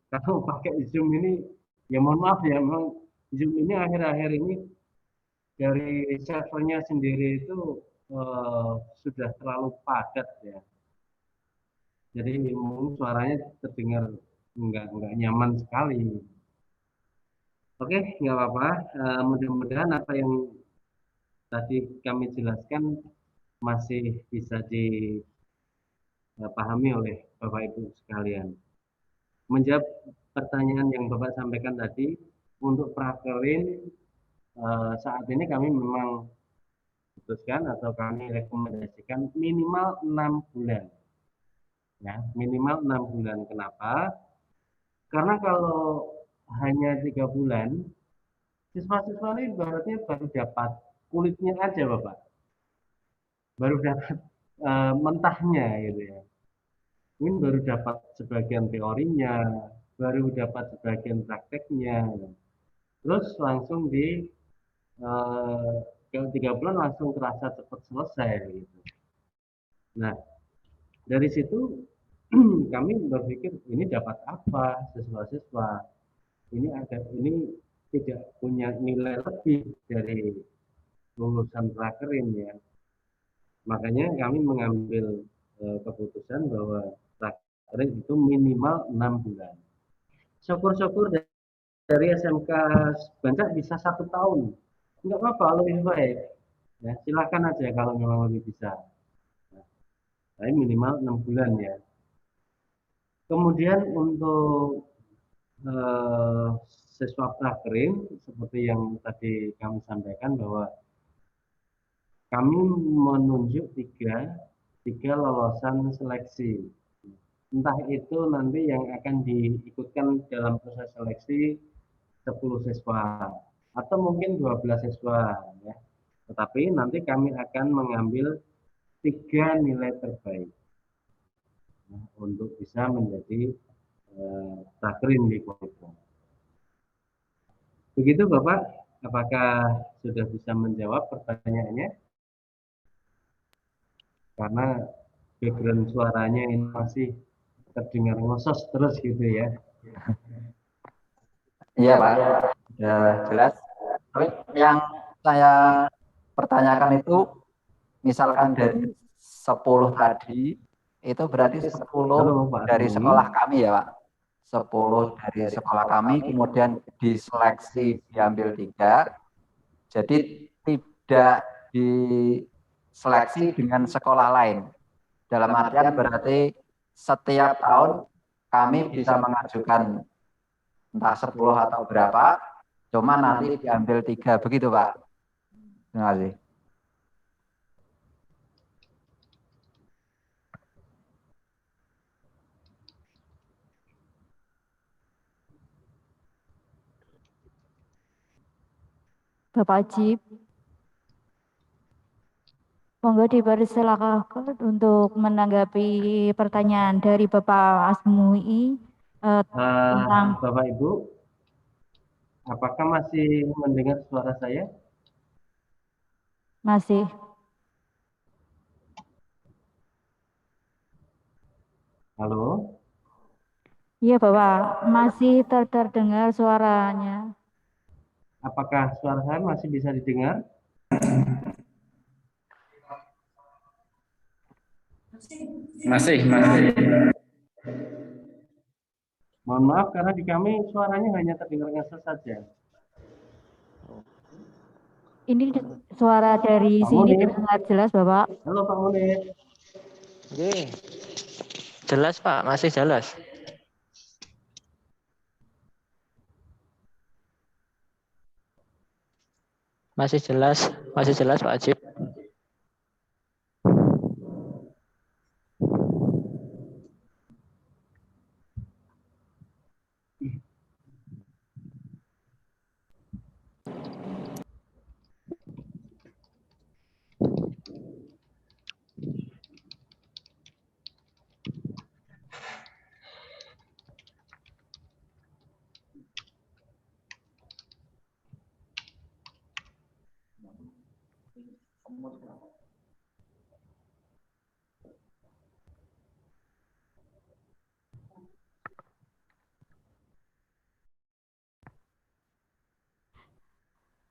kalau pakai Zoom ini ya mohon maaf ya, memang Zoom ini akhir-akhir ini dari servernya sendiri itu sudah terlalu padat ya. Jadi mungkin suaranya terdengar nggak nyaman sekali. Oke, nggak apa-apa. Mudah-mudahan apa yang tadi kami jelaskan masih bisa dipahami oleh Bapak Ibu sekalian. Menjawab pertanyaan yang Bapak sampaikan tadi, untuk prakerin saat ini kami memang putuskan atau kami rekomendasikan minimal 6 bulan. Ya, minimal 6 bulan. Kenapa? Karena kalau hanya 3 bulan, siswa-siswa ini ibaratnya baru dapat kulitnya aja, Bapak. Baru dapat mentahnya gitu ya. Ini baru dapat sebagian teorinya, baru dapat sebagian prakteknya. Terus langsung di kalau 3 bulan langsung terasa cepat selesai gitu. Nah, dari situ kami berpikir ini dapat apa siswa-siswa, ini tidak punya nilai lebih dari lulusan prakerin ya. Makanya kami mengambil keputusan bahwa prakerin itu minimal 6 bulan. Syukur-syukur dari SMK Bancak bisa 1 tahun, nggak apa-apa, lebih baik. Ya, silakan aja kalau memang lebih bisa. Nah, tapi minimal 6 bulan ya. Kemudian untuk siswa prakerin seperti yang tadi kami sampaikan bahwa kami menunjuk tiga lolosan seleksi. Entah itu nanti yang akan diikutkan dalam proses seleksi 10 siswa atau mungkin 12 siswa ya. Tetapi nanti kami akan mengambil 3 nilai terbaik untuk bisa menjadi Prakerin di Politron. Begitu Bapak, apakah sudah bisa menjawab pertanyaannya? Karena background suaranya ini masih terdengar ngosos terus gitu ya. Iya Pak, ya, jelas. Tapi yang saya pertanyakan itu, misalkan dari 10 tadi, itu berarti 10 Halo Pak dari Asmi. sekolah kami ya Pak. 10 dari sekolah kami, kemudian diseleksi diambil 3, jadi tidak diseleksi dengan sekolah lain. Dalam artian berarti setiap tahun kami bisa mengajukan entah 10 atau berapa, cuma nanti diambil 3, begitu Pak. Terima kasih. Bapak Ajib, monggo dipersilakan untuk menanggapi pertanyaan dari Bapak Asmui tentang Bapak Ibu, apakah masih mendengar suara saya? masih. Halo? Iya Bapak, masih terdengar suaranya. Apakah suara saya masih bisa didengar? Masih. Mohon maaf karena di kami suaranya hanya terdengar ngeses saja. Ini suara dari Pak sini Munir. terdengar jelas Bapak. Halo Pak Munir. Oke. Jelas Pak, masih jelas. Masih jelas Pak Ajib.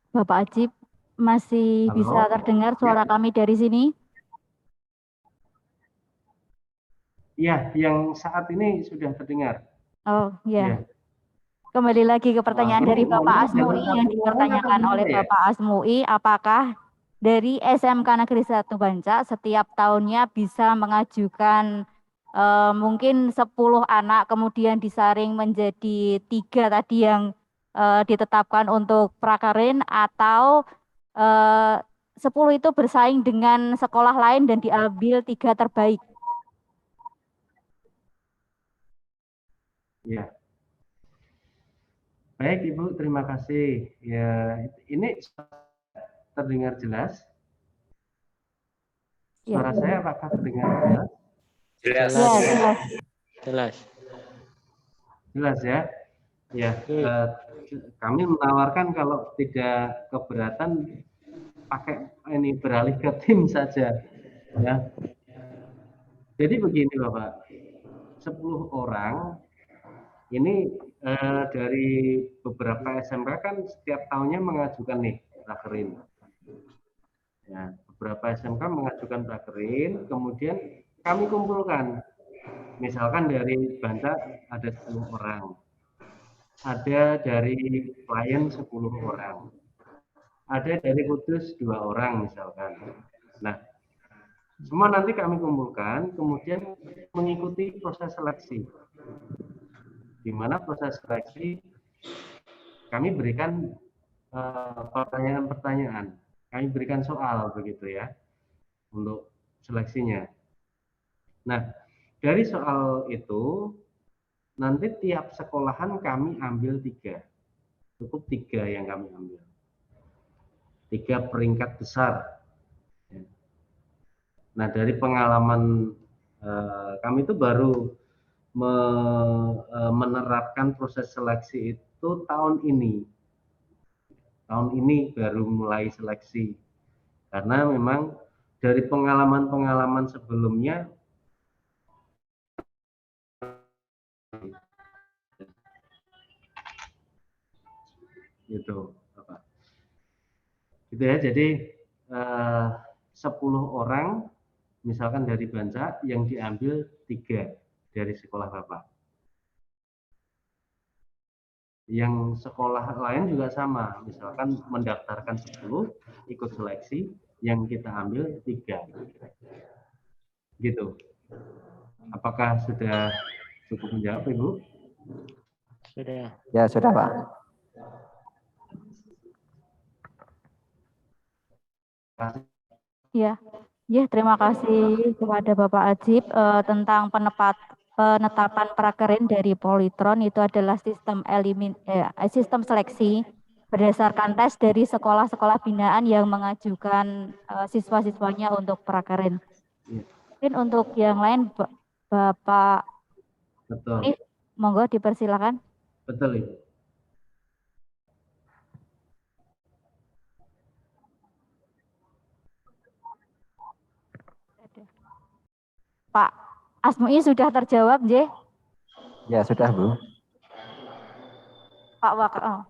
Bapak Ajib, masih Halo? bisa terdengar suara kami dari sini? Iya, yang saat ini sudah terdengar. Oh ya. Iya. Kembali lagi ke pertanyaan Ini dari mohon Bapak maaf, Asmui jalan yang satu orang atau dipertanyakan oleh gimana ya? Bapak Asmui, apakah dari SMK Negeri 1 Banca setiap tahunnya bisa mengajukan mungkin 10 anak kemudian disaring menjadi 3 tadi yang ditetapkan untuk prakerin, atau 10 itu bersaing dengan sekolah lain dan diambil 3 terbaik. Iya. Baik Ibu, terima kasih. Ya, ini terdengar jelas? Ya. Suara saya apakah terdengar jelas? Jelas. Ya, jelas. Jelas. Jelas ya? Ya, kami menawarkan kalau tidak keberatan pakai ini beralih ke tim saja. Ya. Jadi begini Bapak, 10 orang ini dari beberapa SMK kan setiap tahunnya mengajukan nih prakerin. Ya, beberapa SMK mengajukan prakerin, kemudian kami kumpulkan. Misalkan dari Banca ada 10 orang, ada dari klien 10 orang, ada dari Kudus 2 orang misalkan. Nah, semua nanti kami kumpulkan, kemudian mengikuti proses seleksi. Di mana proses seleksi kami berikan pertanyaan-pertanyaan, kami berikan soal begitu ya untuk seleksinya. Nah, dari soal itu nanti tiap sekolahan kami ambil 3, cukup 3 yang kami ambil, 3 peringkat besar. Nah, dari pengalaman kami itu baru menerapkan proses seleksi itu tahun ini. Tahun ini baru mulai seleksi. Karena memang dari pengalaman-pengalaman sebelumnya gitu, Bapak. Gitu ya. Jadi 10 orang misalkan dari Banca yang diambil 3 dari sekolah Bapak. Yang sekolah lain juga sama, misalkan mendaftarkan 10, ikut seleksi, yang kita ambil 3. Gitu. Apakah sudah cukup menjawab, Ibu? Sudah. Ya, sudah, Pak. Ya, ya, terima kasih kepada Bapak Ajib tentang penetapan prakerin dari Polytron. Itu adalah sistem seleksi berdasarkan tes dari sekolah-sekolah binaan yang mengajukan siswa-siswanya untuk prakerin. Mungkin untuk yang lain, Bapak Betul. monggo dipersilakan. Betul, Ibu. Pak Asmui sudah terjawab, J? Ya, sudah, Bu. Pak Waka,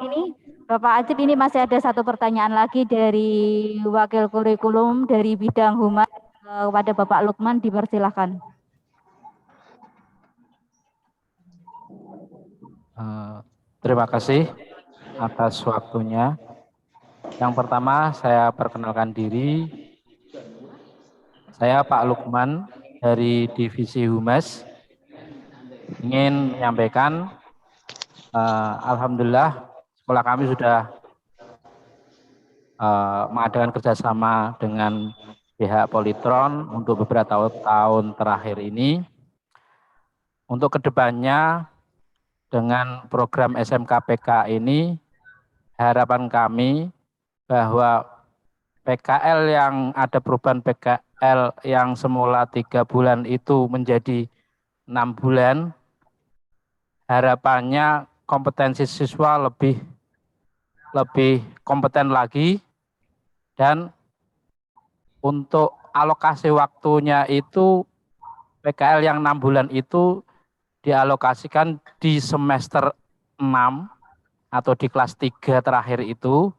ini Bapak Ajib, ini masih ada satu pertanyaan lagi dari Wakil Kurikulum dari bidang Humas kepada Bapak Lukman, dipersilahkan. Terima kasih atas waktunya. Yang pertama saya perkenalkan diri. Saya Pak Lukman dari Divisi Humas. Ingin menyampaikan, alhamdulillah sekolah kami sudah mengadakan kerjasama dengan pihak Polytron untuk beberapa tahun terakhir ini. Untuk kedepannya dengan program SMK-PK ini, harapan kami bahwa PKL yang ada perubahan PKL yang semula 3 bulan itu menjadi 6 bulan, harapannya kompetensi siswa lebih kompeten lagi, dan untuk alokasi waktunya itu PKL yang 6 bulan itu dialokasikan di semester 6 atau di kelas 3 terakhir itu,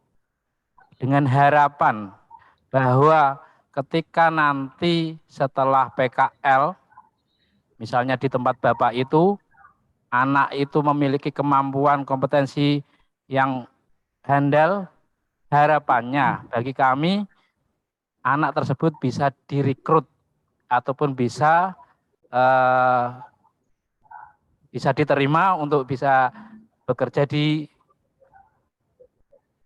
dengan harapan bahwa ketika nanti setelah PKL, misalnya di tempat Bapak itu, anak itu memiliki kemampuan kompetensi yang handal, harapannya bagi kami, anak tersebut bisa direkrut ataupun bisa diterima untuk bisa bekerja di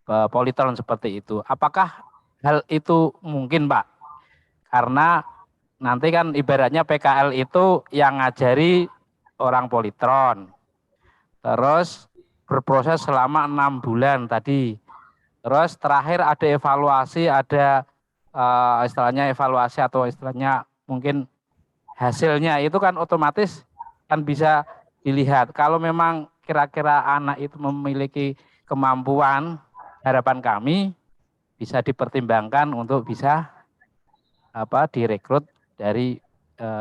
Polytron seperti itu. Apakah hal itu mungkin, Pak? Karena nanti kan ibaratnya PKL itu yang ngajari orang Polytron. Terus berproses selama 6 bulan tadi. Terus terakhir ada evaluasi, ada istilahnya evaluasi atau istilahnya mungkin hasilnya itu kan otomatis kan bisa dilihat. Kalau memang kira-kira anak itu memiliki kemampuan, harapan kami bisa dipertimbangkan untuk bisa direkrut dari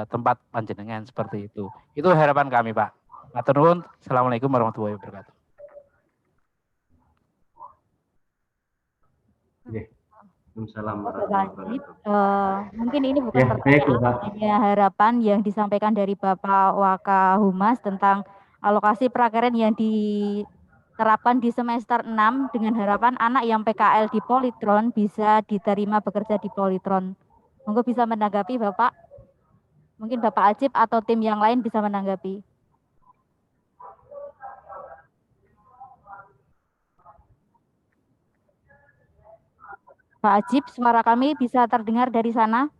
tempat panjenengan seperti itu. Itu harapan kami, Pak. Matur nuwun. Assalamualaikum warahmatullahi wabarakatuh. Mungkin ini bukan pertanyaan, hanya harapan yang disampaikan dari Bapak Waka Humas tentang alokasi prakerin yang diterapkan di semester 6 dengan harapan anak yang PKL di Polytron bisa diterima bekerja di Polytron. Monggo bisa menanggapi Bapak. Mungkin Bapak Ajib atau tim yang lain bisa menanggapi. Pak Ajib, suara kami bisa terdengar dari sana?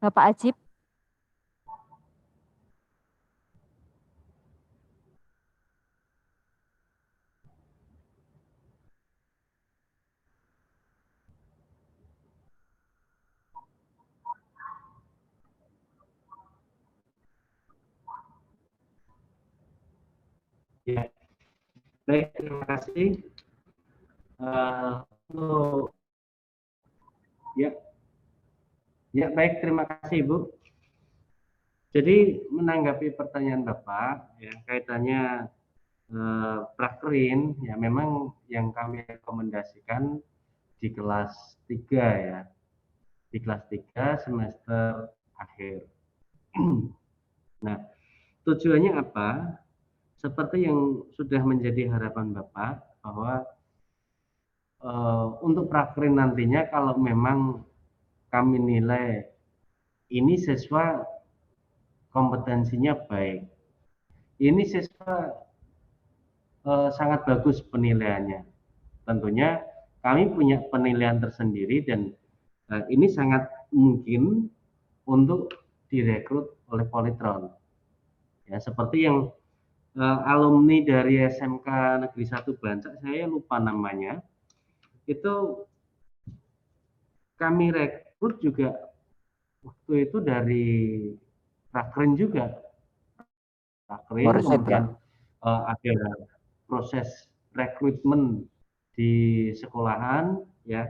Bapak Ajib? Ya, baik, terima kasih. Untuk ya, ya baik, terima kasih Ibu. Jadi menanggapi pertanyaan Bapak, ya kaitannya prakrin, ya memang yang kami rekomendasikan di kelas 3 ya, di kelas 3 semester akhir. Nah, tujuannya apa? Seperti yang sudah menjadi harapan Bapak, bahwa untuk prakrin nantinya kalau memang kami nilai ini siswa kompetensinya baik, ini siswa sangat bagus penilaiannya. Tentunya kami punya penilaian tersendiri dan ini sangat mungkin untuk direkrut oleh Polytron. Ya, seperti yang alumni dari SMK Negeri 1 Bancak, saya lupa namanya, itu kami rekrut juga waktu itu dari Rakren juga. Rakren, kemudian ada proses rekrutmen di sekolahan, ya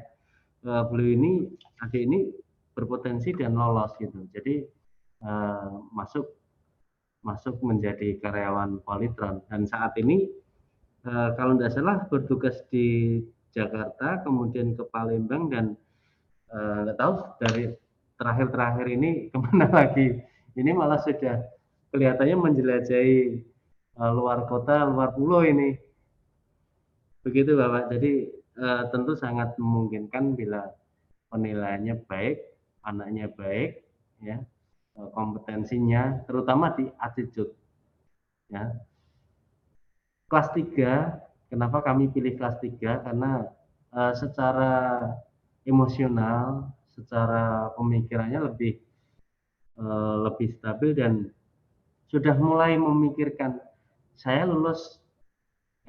beliau ini, adik ini berpotensi dan lolos gitu. Jadi masuk menjadi karyawan Polytron dan saat ini kalau tidak salah bertugas di Jakarta, kemudian ke Palembang dan nggak tahu dari terakhir ini kemana lagi. Ini malah sudah kelihatannya menjelajahi luar kota, luar pulau ini. Begitu Bapak. Jadi tentu sangat memungkinkan bila penilaiannya baik, anaknya baik, ya kompetensinya, terutama di attitude. Ya. Kelas 3, kenapa kami pilih kelas 3? Karena secara emosional, secara pemikirannya lebih stabil dan sudah mulai memikirkan, saya lulus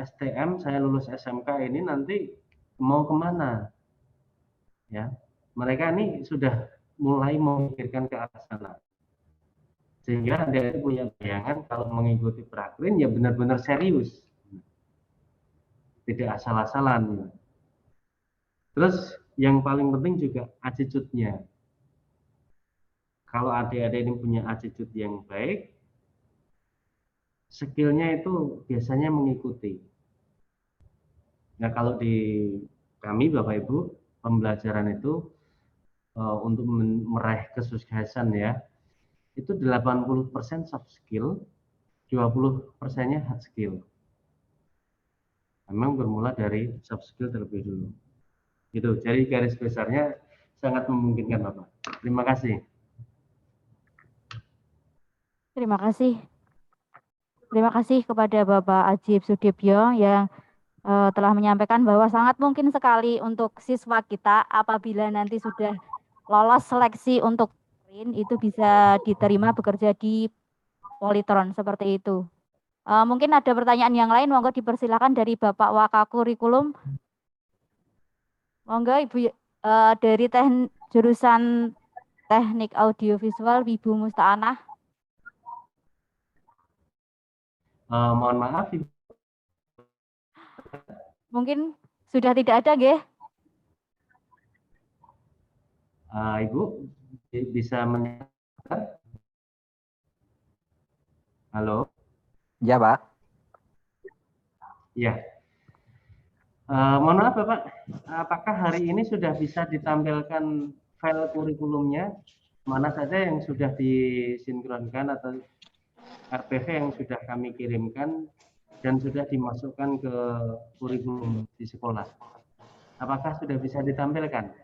STM, saya lulus SMK ini nanti mau kemana? Ya, mereka ini sudah mulai memikirkan ke arah sana. Sehingga dia punya bayangan kalau mengikuti prakrin ya benar-benar serius, tidak asal-asalan. Terus yang paling penting juga attitude-nya. Kalau adik-adik ini punya attitude yang baik, skill-nya itu biasanya mengikuti. Nah, kalau di kami Bapak Ibu, pembelajaran itu untuk meraih kesuksesan ya, itu 80% soft skill, 20%-nya hard skill. Memang bermula dari soft skill terlebih dulu. Gitu. Jadi garis besarnya sangat memungkinkan Bapak. Terima kasih. Terima kasih. Terima kasih kepada Bapak Ajib Sudibyo yang telah menyampaikan bahwa sangat mungkin sekali untuk siswa kita apabila nanti sudah lolos seleksi untuk itu bisa diterima bekerja di Polytron seperti itu. Mungkin ada pertanyaan yang lain, monggo dipersilakan dari Bapak Wakakurikulum. Monggo Ibu dari jurusan Teknik Audiovisual Ibu Musta'anah. Mohon maaf Ibu. Mungkin sudah tidak ada, nggih? Ibu bisa mendengar? Halo? Ya, Pak. Ya. Mohon maaf Bapak, apakah hari ini sudah bisa ditampilkan file kurikulumnya? Mana saja yang sudah disinkronkan atau RPV yang sudah kami kirimkan dan sudah dimasukkan ke kurikulum di sekolah? Apakah sudah bisa ditampilkan?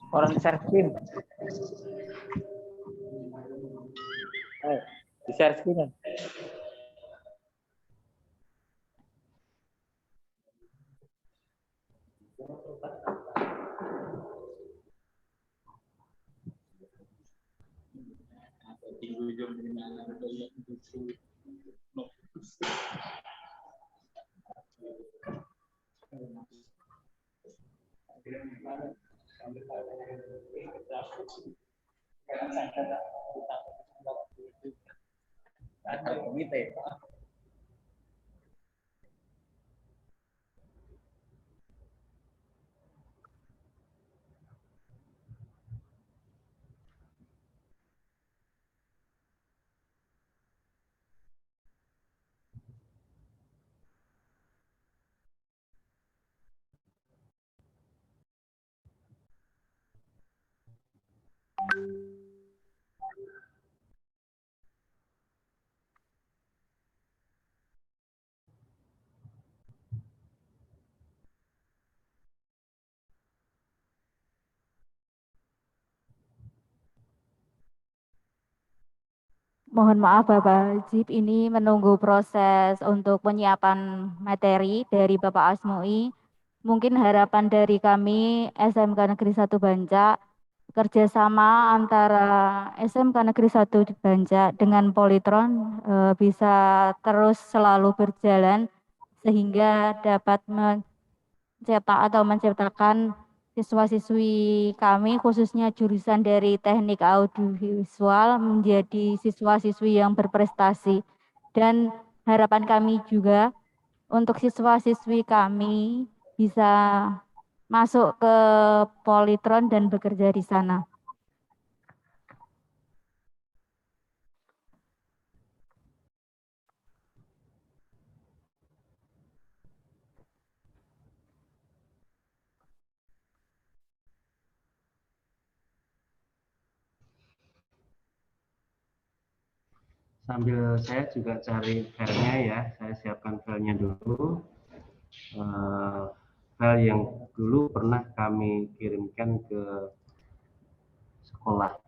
Orang share screen. Di share screen. Mohon maaf Bapak Zip, ini menunggu proses untuk penyiapan materi dari Bapak Asmui. Mungkin harapan dari kami SMK Negeri 1 Banjar, kerjasama antara SMK Negeri 1 Banjar dengan Politron bisa terus selalu berjalan sehingga dapat mencetak atau menciptakan siswa-siswi kami khususnya jurusan dari teknik audiovisual menjadi siswa-siswi yang berprestasi. Dan harapan kami juga untuk siswa-siswi kami bisa masuk ke Politron dan bekerja di sana. Sambil saya juga cari filenya ya, saya siapkan filenya dulu. File yang dulu pernah kami kirimkan ke sekolah.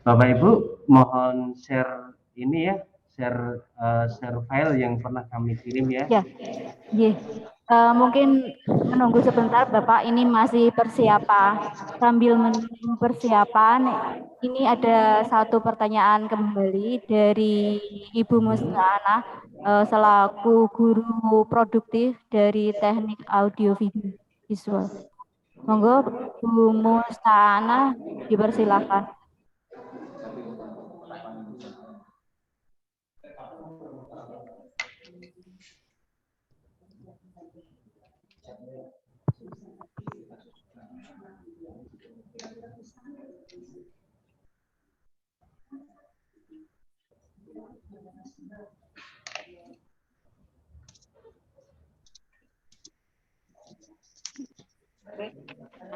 Bapak Ibu mohon share ini ya, share file yang pernah kami kirim ya. Ya, mungkin menunggu sebentar Bapak, ini masih persiapan. Sambil menunggu persiapan, ini ada satu pertanyaan kembali dari Ibu Mustana selaku guru produktif dari teknik audio video visual. Monggo Bu Mustana dipersilakan.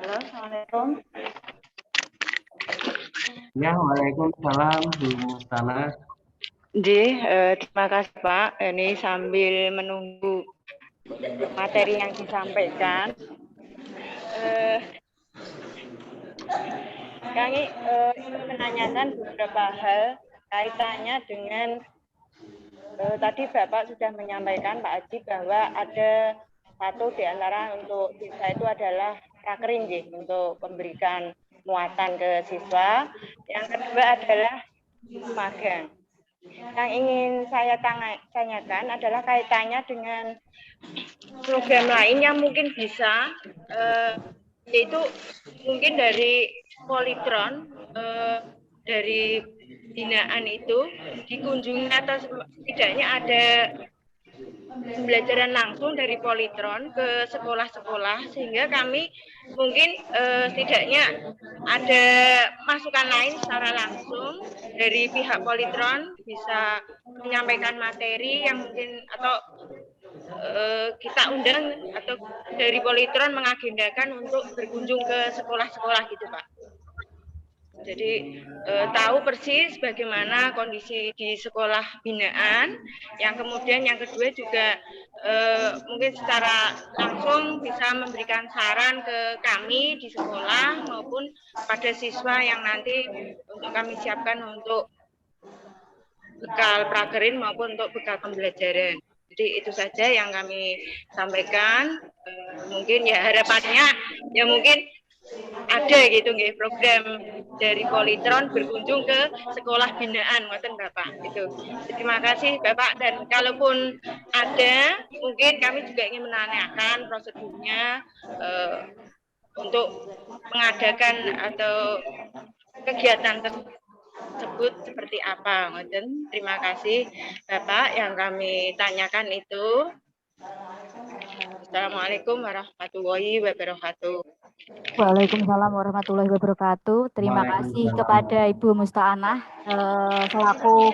Halo, Assalamualaikum. Ya, waalaikumsalam Bu Mustana. Terima kasih Pak. Ini sambil menunggu materi yang disampaikan. Kami ingin menanyakan beberapa hal kaitannya dengan tadi Bapak sudah menyampaikan Pak Haji bahwa ada satu di antara untuk siswa itu adalah rakering untuk memberikan muatan ke siswa. Yang kedua adalah magang. Yang ingin saya tanyakan adalah kaitannya dengan program lain yang mungkin bisa, yaitu mungkin dari Politron, dari binaan itu dikunjungi atau setidaknya ada pembelajaran langsung dari Politron ke sekolah-sekolah sehingga kami mungkin setidaknya ada masukan lain secara langsung dari pihak Politron bisa menyampaikan materi yang mungkin atau kita undang atau dari Politron mengagendakan untuk berkunjung ke sekolah-sekolah gitu Pak. Jadi tahu persis bagaimana kondisi di sekolah binaan. Yang kemudian yang kedua juga mungkin secara langsung bisa memberikan saran ke kami di sekolah maupun pada siswa yang nanti untuk kami siapkan untuk bekal prakerin maupun untuk bekal pembelajaran. Jadi itu saja yang kami sampaikan. Mungkin ya harapannya ya mungkin ada gitu nggih program dari Politron berkunjung ke sekolah binaan ngoten Bapak itu. Terima kasih Bapak, dan kalaupun ada mungkin kami juga ingin menanyakan prosedurnya untuk mengadakan atau kegiatan tersebut seperti apa ngoten. Terima kasih Bapak, yang kami tanyakan itu. Assalamualaikum warahmatullahi wabarakatuh. Waalaikumsalam warahmatullahi wabarakatuh. Terima kasih kepada Ibu Musta'anah selaku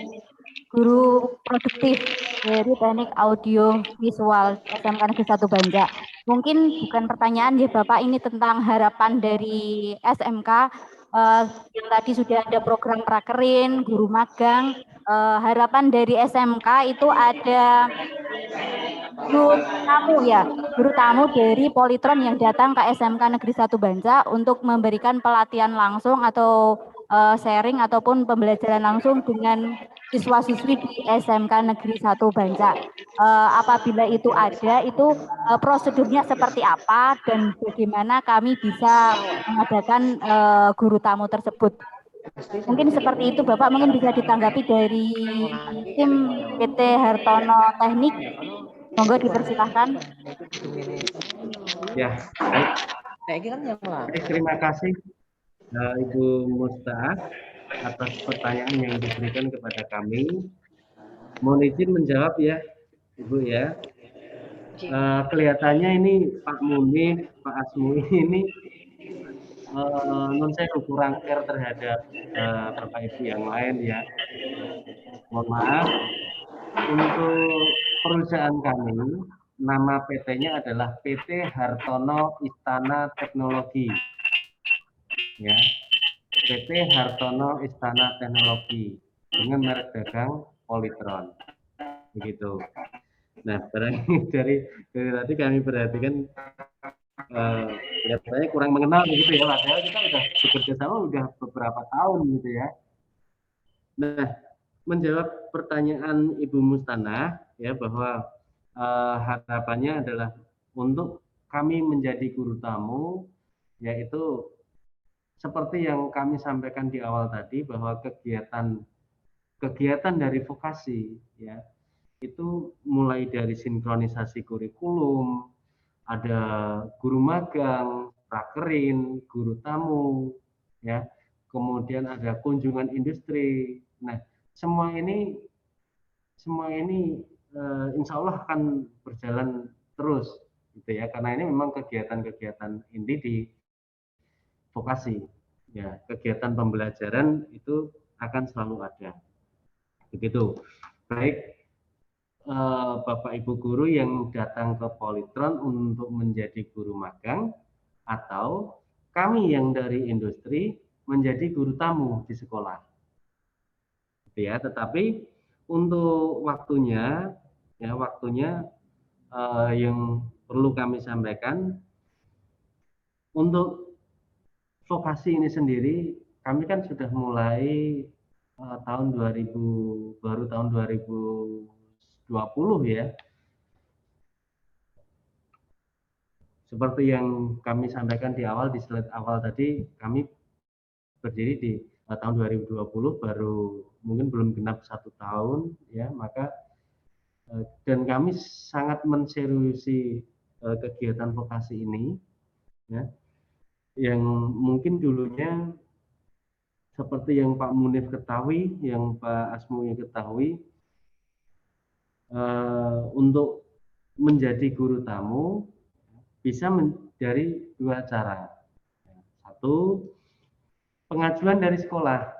guru produktif dari Teknik Audio Visual SMK Negeri 1 Banjar. Mungkin bukan pertanyaan ya Bapak, ini tentang harapan dari SMK yang tadi sudah ada program prakerin, guru magang. Harapan dari SMK itu ada guru tamu ya, guru tamu dari Politron yang datang ke SMK Negeri 1 Banjar untuk memberikan pelatihan langsung atau sharing ataupun pembelajaran langsung dengan siswa-siswi di SMK Negeri 1 Banjar. Apabila itu ada, itu prosedurnya seperti apa dan bagaimana kami bisa mengadakan guru tamu tersebut. Mungkin seperti itu Bapak, mungkin bisa ditanggapi dari tim PT Hartono Teknik. Monggo dipersilahkan. Ya, baik. Terima kasih Ibu Musta'ah atas pertanyaan yang diberikan kepada kami. Mohon izin menjawab ya, Ibu ya. Kelihatannya ini Pak Munif, Pak Asmui ini non saya kurang care terhadap Bapak Ibu yang lain ya. Mohon maaf. Untuk perusahaan kami, nama PT-nya adalah PT Hartono Istana Teknologi. Ya, PT Hartono Istana Teknologi dengan merek dagang Politron. Begitu. Nah, dari tadi kami perhatikan kelihatannya kurang mengenal begitu ya, padahal kita sudah bekerja sama sudah beberapa tahun gitu ya. Nah, menjawab pertanyaan Ibu Musta'anah ya, bahwa harapannya adalah untuk kami menjadi guru tamu, yaitu seperti yang kami sampaikan di awal tadi, bahwa kegiatan dari vokasi ya itu mulai dari sinkronisasi kurikulum, ada guru magang, prakerin, guru tamu ya, kemudian ada kunjungan industri. Nah, semua ini insya Allah akan berjalan terus gitu ya, karena ini memang kegiatan-kegiatan inti di vokasi ya, kegiatan pembelajaran itu akan selalu ada begitu. Baik Bapak Ibu guru yang datang ke Politron untuk menjadi guru magang, atau kami yang dari industri menjadi guru tamu di sekolah ya. Tetapi untuk waktunya ya, yang perlu kami sampaikan, untuk vokasi ini sendiri kami kan sudah mulai tahun 2000, baru tahun 2020 ya. Seperti yang kami sampaikan di awal, di slide awal tadi, kami berdiri di tahun 2020, baru mungkin belum genap 1 tahun ya, maka dan kami sangat menseriusi kegiatan vokasi ini ya, yang mungkin dulunya seperti yang Pak Munif ketahui, yang Pak Asmui ketahui, untuk menjadi guru tamu bisa dari 2 cara. Satu, pengajuan dari sekolah.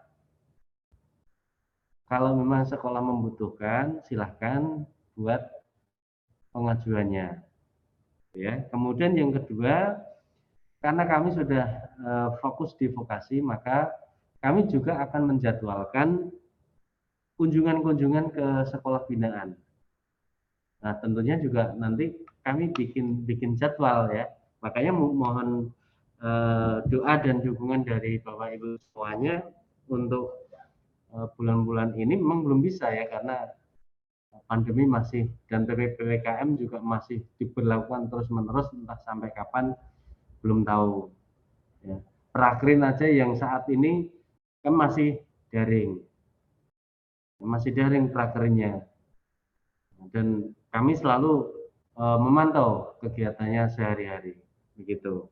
Kalau memang sekolah membutuhkan, silahkan buat pengajuannya. Ya. Kemudian yang kedua, karena kami sudah fokus di vokasi, maka kami juga akan menjadwalkan kunjungan-kunjungan ke sekolah binaan. Nah, tentunya juga nanti kami bikin jadwal ya. Makanya mohon doa dan dukungan dari Bapak Ibu semuanya untuk bulan-bulan ini memang belum bisa ya, karena pandemi masih dan PPKM juga masih diberlakukan terus-menerus, entah sampai kapan belum tahu. Ya. Prakrin aja yang saat ini kan masih daring prakrinnya, dan kami selalu memantau kegiatannya sehari-hari, begitu.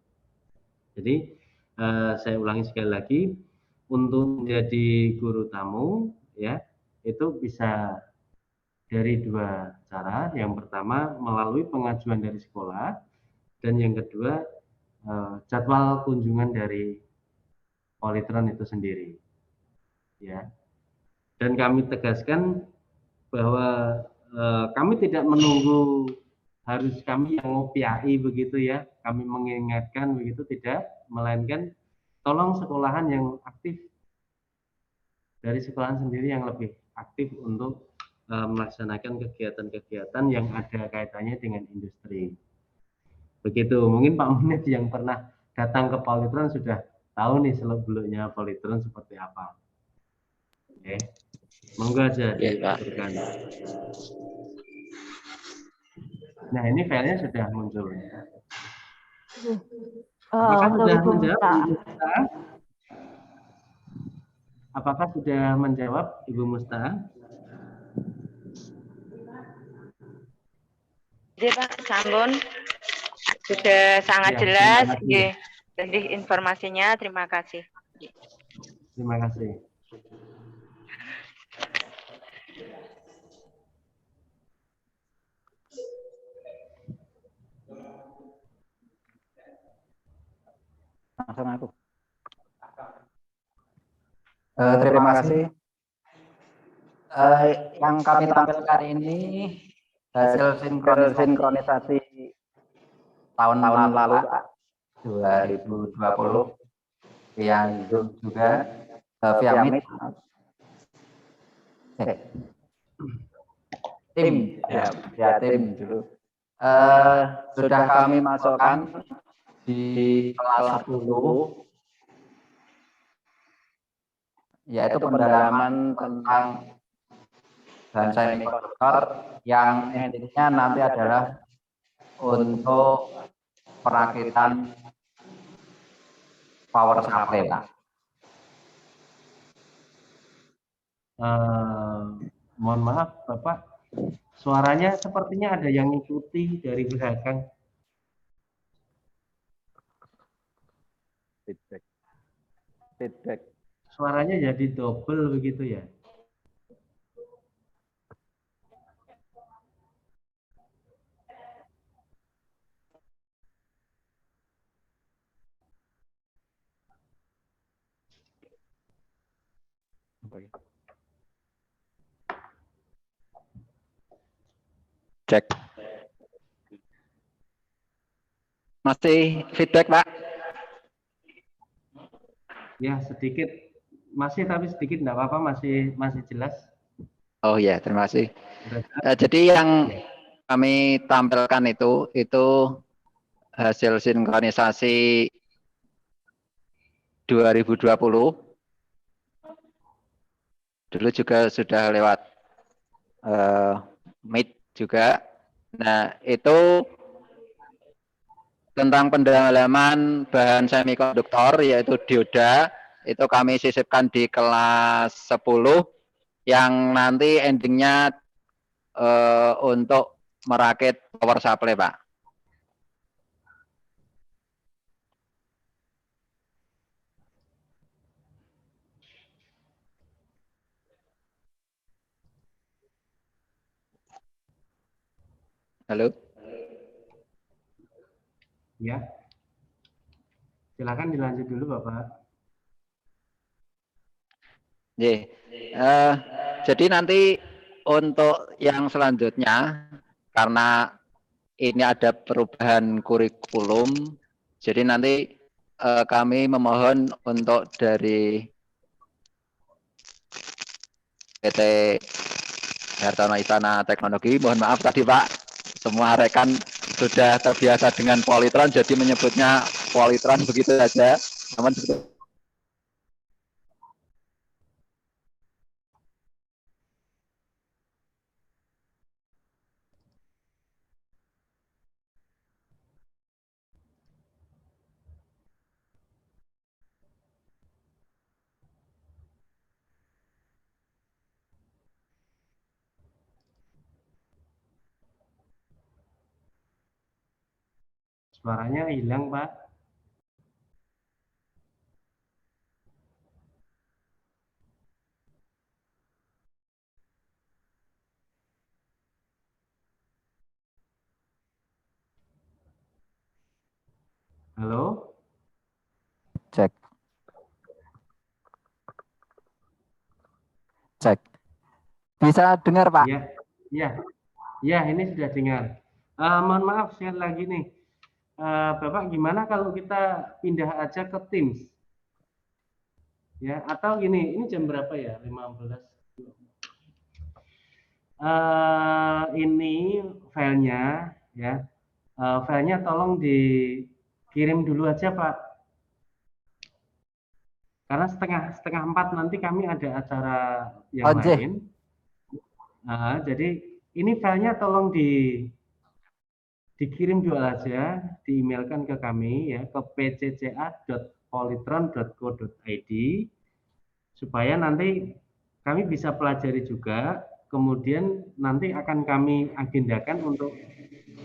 Jadi saya ulangi sekali lagi, untuk menjadi guru tamu ya itu bisa dari dua cara. Yang pertama melalui pengajuan dari sekolah, dan yang kedua jadwal kunjungan dari Politron itu sendiri. Ya. Dan kami tegaskan bahwa kami tidak menunggu harus kami yang ngopiai begitu ya. Kami mengingatkan begitu, tidak, melainkan tolong sekolahan yang aktif, dari sekolahan sendiri yang lebih aktif untuk melaksanakan kegiatan-kegiatan yang ada kaitannya dengan industri. Begitu. Mungkin Pak Munir yang pernah datang ke Politron sudah tahu nih seluk-beluknya Politron seperti apa. Oke. Monggo aja diaturkan. Nah, ini filenya sudah muncul. Apakah sudah menjawab, Ibu Musta? Apakah sudah menjawab, Ibu Musta? Iya Pak, sampun. Sudah sangat Ya, jelas. Jadi informasinya, terima kasih. Terima kasih. Langsung aku. Terima kasih. Yang kami tampilkan ini hasil sinkronisasi tahun lalu, Pak, 2020, yang juga via Meet. Tim, ya tim dulu. Sudah kami masukkan di kelas 10, yaitu pendalaman tentang bahan semikonduktor yang intinya nanti adalah untuk perakitan power supply, Pak. Mohon maaf Bapak, suaranya sepertinya ada yang ngikuti dari belakang. Feedback. Suaranya jadi double begitu ya. Cek. Masih feedback, Pak? Ya, sedikit. Masih, tapi sedikit enggak apa-apa, masih jelas. Oh ya, terima kasih. Jadi yang kami tampilkan itu hasil sinkronisasi 2020. Dulu juga sudah lewat Meet juga. Nah, itu tentang pendalaman bahan semikonduktor yaitu dioda, itu kami sisipkan di kelas 10 yang nanti endingnya untuk merakit power supply, Pak. Halo. Ya. Silakan dilanjut dulu, Bapak. Jadi nanti untuk yang selanjutnya, karena ini ada perubahan kurikulum. Jadi nanti kami memohon untuk dari PT Hartono Istana Teknologi, mohon maaf tadi Pak, semua rekan sudah terbiasa dengan Polytron, jadi menyebutnya Polytron begitu saja. Namun Suaranya hilang, Pak. Halo? cek. Cek. Bisa dengar, Pak? Iya, iya. Ya, ini sudah dengar. Mohon maaf, sekali lagi nih. Bapak, gimana kalau kita pindah aja ke Teams? Ya, atau gini, ini jam berapa ya? 15. Ini filenya, ya. Filenya tolong dikirim dulu aja, Pak. Karena setengah 4 nanti kami ada acara yang lain. Jadi ini filenya tolong dikirim dulu aja, diemailkan ke kami ya, ke pcca.polytron.co.id supaya nanti kami bisa pelajari juga, kemudian nanti akan kami agendakan untuk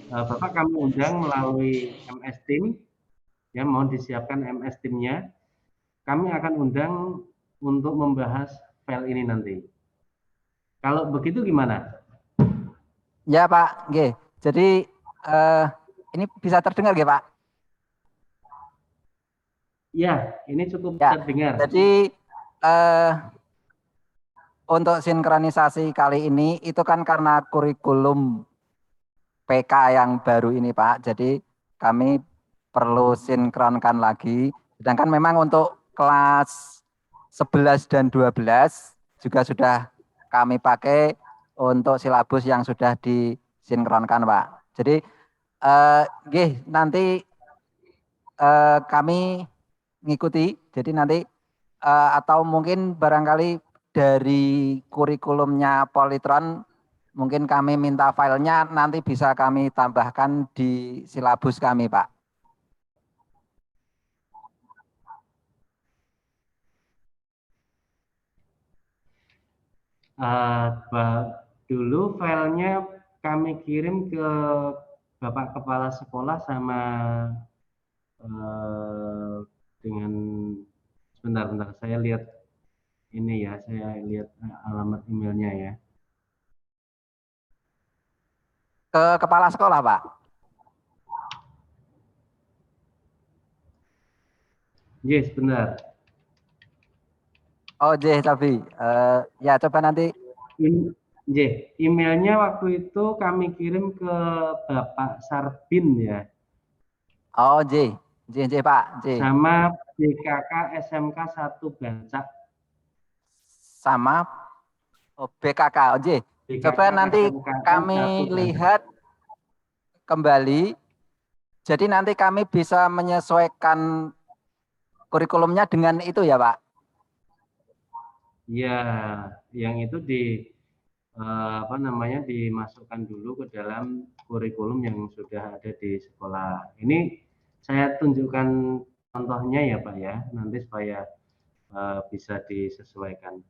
Bapak kami undang melalui MS Team, ya mohon disiapkan MS Team-nya. Kami akan undang untuk membahas file ini nanti. Kalau begitu gimana? Ya Pak, G. Jadi ini bisa terdengar ya Pak? Ya, ini cukup ya, terdengar. Jadi untuk sinkronisasi kali ini itu kan karena kurikulum PK yang baru ini Pak. Jadi kami perlu sinkronkan lagi. Sedangkan memang untuk kelas 11 dan 12 juga sudah kami pakai untuk silabus yang sudah disinkronkan Pak. Jadi nanti kami ngikuti. Jadi nanti atau mungkin barangkali dari kurikulumnya Polytron mungkin kami minta filenya nanti bisa kami tambahkan di silabus kami, Pak. Dulu filenya kami kirim ke Bapak Kepala Sekolah sama dengan sebentar saya lihat ini ya, saya lihat alamat emailnya ya. Ke Kepala Sekolah, Pak. Yes, benar. Oh, tapi ya coba nanti. Emailnya waktu itu kami kirim ke Bapak Sarbin ya. Oh, Pak. Sama BKK SMK 1 Bancak. Sama BKK, Coba nanti kami lihat kembali. Jadi nanti kami bisa menyesuaikan kurikulumnya dengan itu ya, Pak? Ya, yang itu dimasukkan dulu ke dalam kurikulum yang sudah ada di sekolah. Ini saya tunjukkan contohnya ya Pak ya, nanti supaya bisa disesuaikan.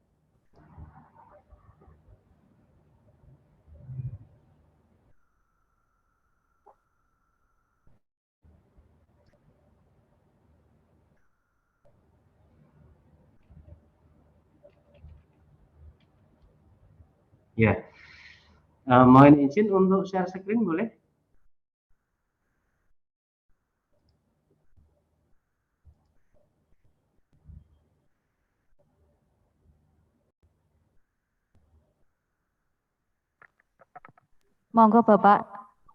Ya, mohon izin untuk share screen boleh? Monggo Bapak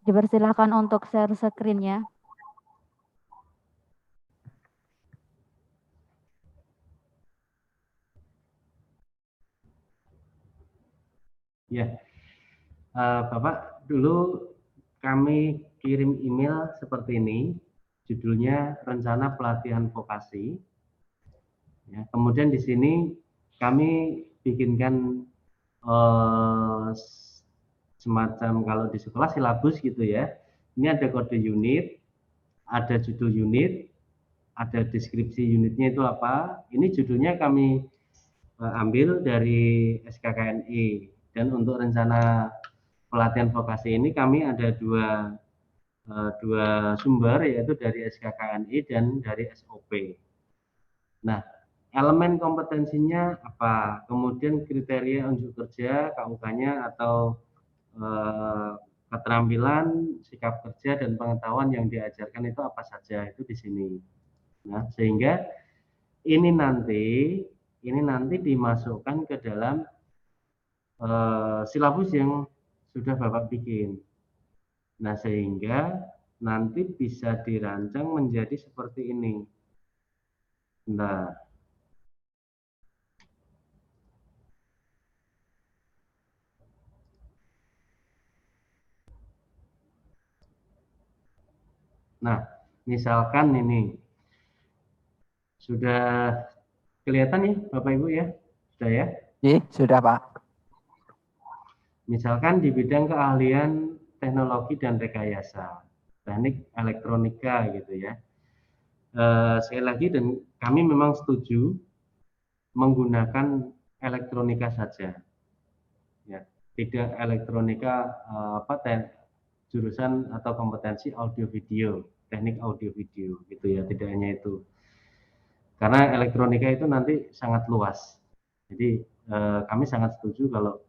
Dipersilakan untuk share screen-nya. Ya, Bapak, dulu kami kirim email seperti ini, judulnya Rencana Pelatihan Vokasi. Ya, kemudian di sini kami bikinkan semacam kalau di sekolah silabus gitu ya. Ini ada kode unit, ada judul unit, ada deskripsi unitnya itu apa. Ini judulnya kami ambil dari SKKNI. Dan untuk rencana pelatihan vokasi ini kami ada dua sumber, yaitu dari SKKNI dan dari SOP. Nah, elemen kompetensinya apa, kemudian kriteria unjuk kerja KUK-nya atau keterampilan, sikap kerja dan pengetahuan yang diajarkan itu apa saja, itu di sini. Nah, sehingga ini nanti dimasukkan ke dalam silabus yang sudah Bapak bikin. Nah, sehingga nanti bisa dirancang menjadi seperti ini. Nah, misalkan ini sudah kelihatan ya Bapak Ibu ya? Sudah ya? Iya, sudah Pak. Misalkan di bidang keahlian teknologi dan rekayasa, teknik elektronika gitu ya. Sekali lagi, dan kami memang setuju menggunakan elektronika saja. Ya, tidak elektronika jurusan atau kompetensi audio video, teknik audio video gitu ya, tidak hanya itu. Karena elektronika itu nanti sangat luas. Jadi kami sangat setuju kalau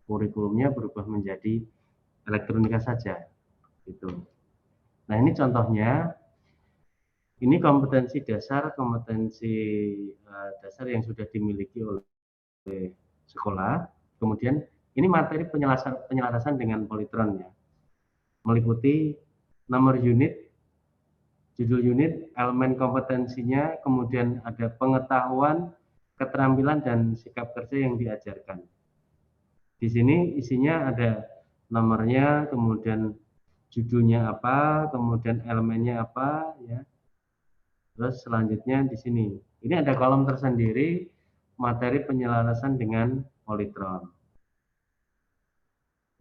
kurikulumnya berubah menjadi elektronika saja gitu. Nah, ini contohnya. Ini kompetensi dasar yang sudah dimiliki oleh sekolah. Kemudian ini materi penyelarasan dengan Polytron ya. Meliputi nomor unit, judul unit, elemen kompetensinya, kemudian ada pengetahuan, keterampilan dan sikap kerja yang diajarkan. Di sini isinya ada nomornya, kemudian judulnya apa, kemudian elemennya apa ya. Terus selanjutnya di sini, ini ada kolom tersendiri materi penyelarasan dengan Polytron.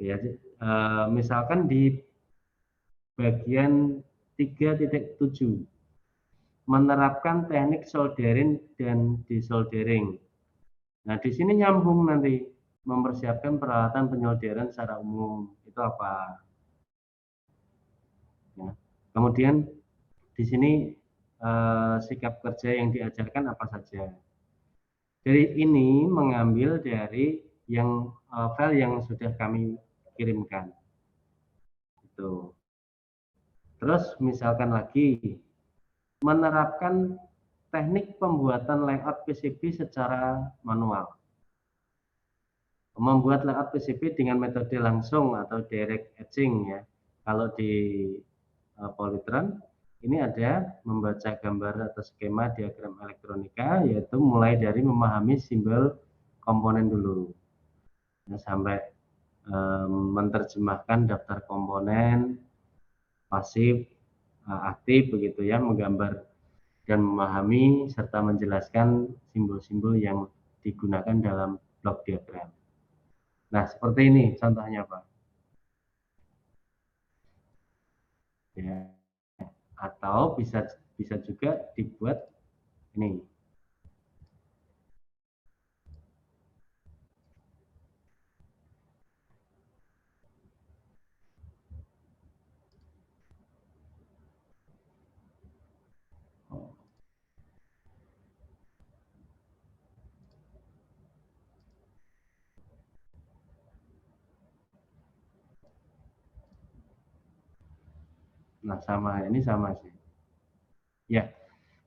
Ya, misalkan di bagian 3.7 menerapkan teknik soldering dan desoldering. Nah, di sini nyambung nanti mempersiapkan peralatan penyolderan secara umum itu apa. Ya. Kemudian di sini sikap kerja yang diajarkan apa saja. Dari ini mengambil dari yang file yang sudah kami kirimkan. Itu. Terus misalkan lagi menerapkan teknik pembuatan layout PCB secara manual. Membuat layout PCB dengan metode langsung atau direct etching ya. Kalau di Polytron ini ada membaca gambar atau skema diagram elektronika, yaitu mulai dari memahami simbol komponen dulu. Nah, sampai menerjemahkan daftar komponen, pasif, aktif begitu ya, menggambar dan memahami serta menjelaskan simbol-simbol yang digunakan dalam blok diagram. Nah, seperti ini contohnya, Pak. Ya. Atau bisa juga dibuat ini. Nah, ini sama sih. Ya,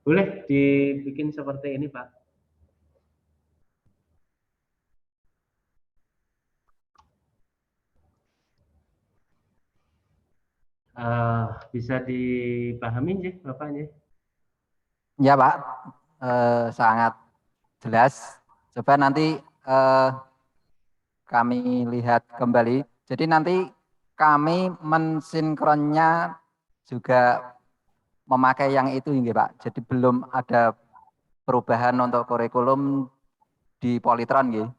boleh dibikin seperti ini, Pak. Bisa dipahami nggih Bapak nggih? Ya Pak, sangat jelas. Coba nanti kami lihat kembali. Jadi nanti kami mensinkronnya juga memakai yang itu nggih Pak. Jadi belum ada perubahan untuk kurikulum di Polytron nggih.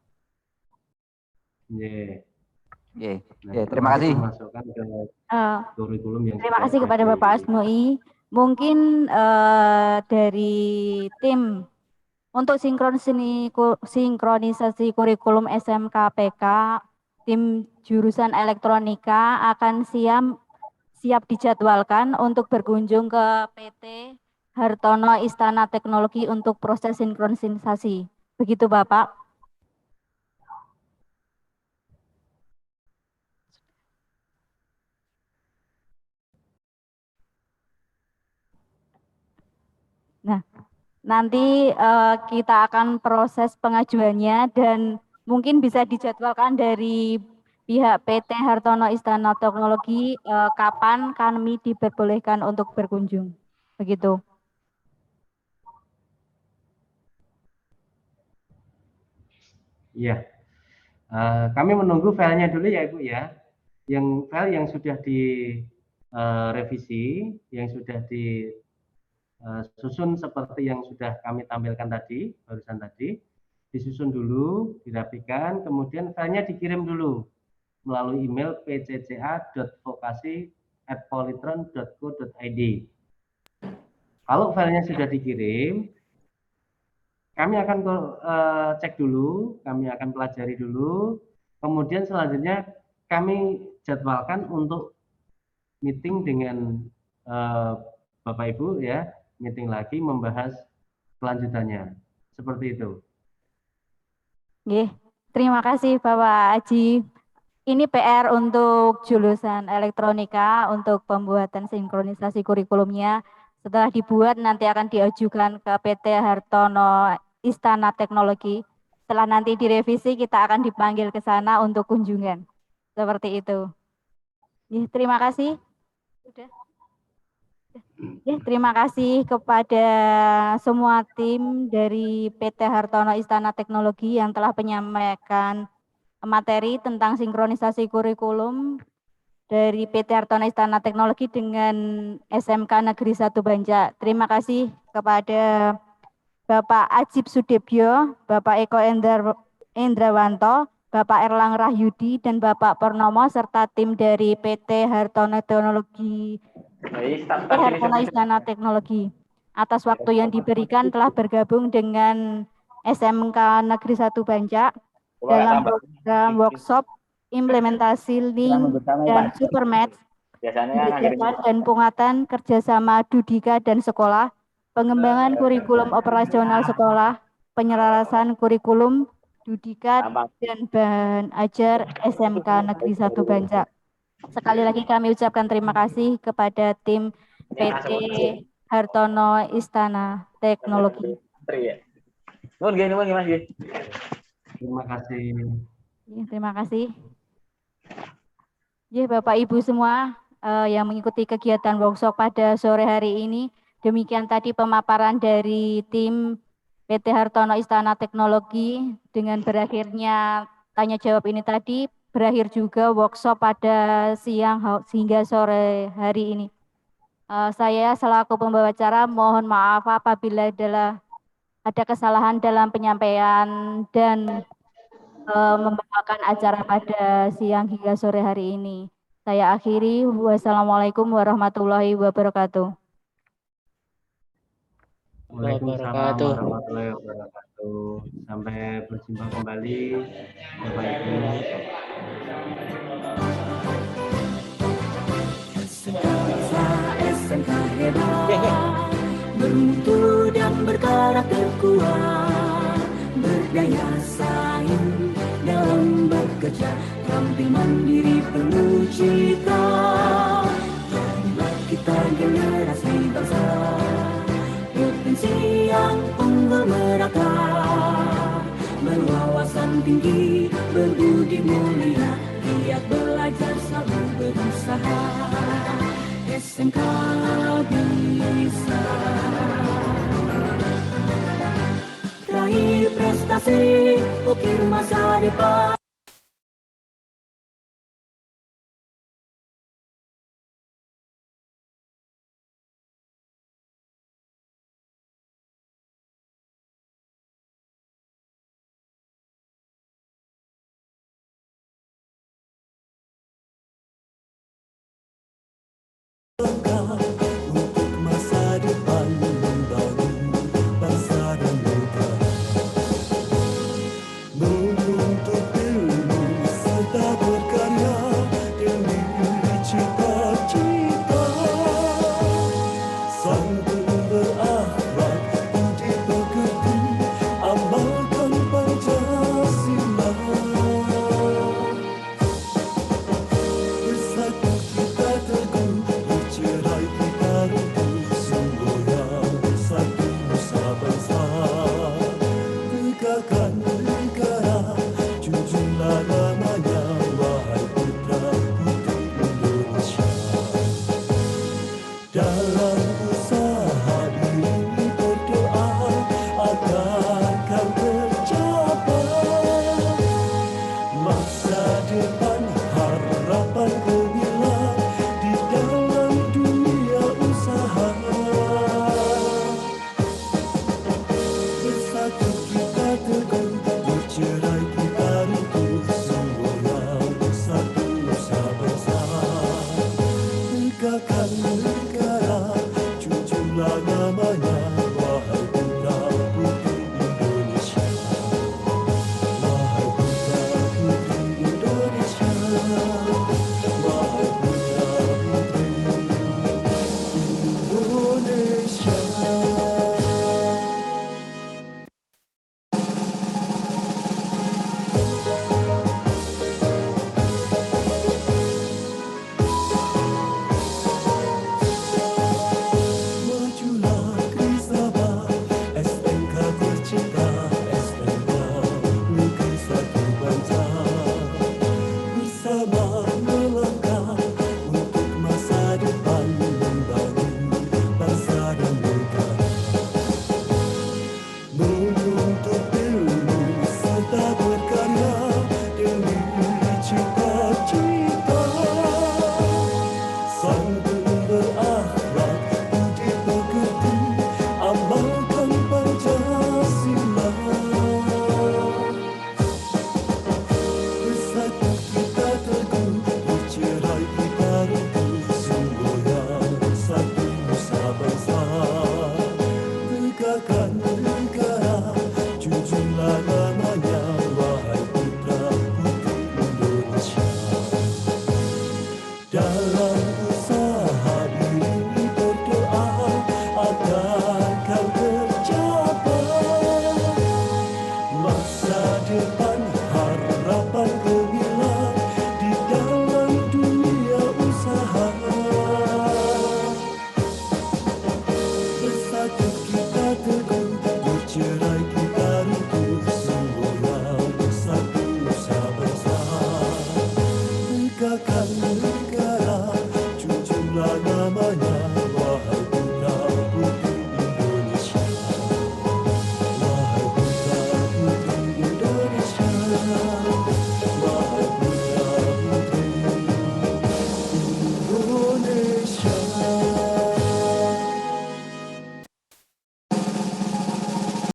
Nggih. Nggih. Nah, Terima kasih. Masukkan ke kurikulum yang terima kasih kepada Bapak Asnui. Mungkin dari tim untuk sinkronisasi kurikulum SMK PK, tim jurusan elektronika akan siap dijadwalkan untuk berkunjung ke PT Hartono Istana Teknologi untuk proses sinkronisasi. Begitu Bapak. Nah, nanti kita akan proses pengajuannya dan mungkin bisa dijadwalkan dari pihak PT Hartono Istana Teknologi kapan kami diperbolehkan untuk berkunjung. Begitu. Iya. Kami menunggu filenya dulu ya Ibu ya. Yang file yang sudah direvisi, yang sudah disusun seperti yang sudah kami tampilkan tadi, barusan tadi, disusun dulu, dirapikan, kemudian filenya dikirim dulu melalui email pcca.vokasi@polytron.co.id. Kalau filenya sudah dikirim, kami akan cek dulu, kami akan pelajari dulu, kemudian selanjutnya kami jadwalkan untuk meeting dengan Bapak Ibu ya, meeting lagi membahas kelanjutannya. Seperti itu. Nggih, terima kasih Bapak Aji. Ini PR untuk jurusan elektronika untuk pembuatan sinkronisasi kurikulumnya. Setelah dibuat nanti akan diajukan ke PT Hartono Istana Teknologi. Setelah nanti direvisi kita akan dipanggil ke sana untuk kunjungan. Seperti itu. Ya, terima kasih. Sudah. Ya, terima kasih kepada semua tim dari PT Hartono Istana Teknologi yang telah menyampaikan materi tentang sinkronisasi kurikulum dari PT Hartono Istana Teknologi dengan SMK Negeri 1 Banjar. Terima kasih kepada Bapak Ajib Sudebyo, Bapak Eko Endrawanto, Bapak Erlang Rahyudi, dan Bapak Purnomo, serta tim dari PT Hartono Teknologi, PT Hartono Istana Teknologi. Atas waktu yang diberikan telah bergabung dengan SMK Negeri 1 Banjar dalam program workshop implementasi link dan supermatch kebijakan dan pengaturan kerjasama Dudika dan sekolah, pengembangan kurikulum operasional sekolah, penyelarasan kurikulum Dudika dan bahan ajar SMK Negeri 1 Banjar. Sekali lagi kami ucapkan terima kasih kepada tim PT Hartono Istana Teknologi. Terima kasih. Ya, terima kasih. Ya, Bapak Ibu semua yang mengikuti kegiatan workshop pada sore hari ini, demikian tadi pemaparan dari tim PT Hartono Istana Teknologi. Dengan berakhirnya tanya jawab ini tadi, berakhir juga workshop pada siang hingga sore hari ini. Saya selaku pembawa acara mohon maaf apabila ada kesalahan dalam penyampaian dan membawakan acara pada siang hingga sore hari ini. Saya akhiri. Wassalamualaikum warahmatullahi wabarakatuh. Waalaikumsalam warahmatullahi wabarakatuh. Sampai berjumpa kembali, Bapak Ibu. SMK hebat, bermutu dan berkarakter kuat, berdaya saing dalam bekerja, tampil mandiri penuh cita. Jadilah kita generasi bangsa, provinsi yang unggul merata, berwawasan tinggi, berbudi mulia, giat belajar selalu berusaha. SMK bisa raih prestasi, ukir masa depan. Untuk masa depan membangun bangsa dan negara, menuntut ilmu serta berkarya demi cita-cita, santun berakhlak, budi pekerti, amalkan Pancasila. Bersatu kita teguh, bercerai kita rukun, semboyan satu nusa bangsa. Tegakkan negara, junjunglah namanya, wahai putra putri Indonesia. Dalam usaha ini berdoa agar kau tercapai masa depan, harapan gemilang di dalam dunia usaha. Bersatu kita teguh, bercerai kita rukun, semboyan satu nusa bangsa. Tegakkan negara, junjunglah namanya, wahai putra putri Indonesia. Wahai putra putri Indonesia, wahai putra putri Indonesia. Majulah Krisaba, SMK tercinta, SMK negeri satu bangsa. Bersama melangkah untuk masa depan membangun bangsa dan negara, menuntut ilmu serta berkarya demi cita-cita, santun berakhlak, budi pekerti, amalkan Pancasila. Bersatu kita teguh, bercerai kita rukun, semboyan satu nusa bangsa. Tegakkan negara, junjunglah namanya, wahai putra putri Indonesia. Dalam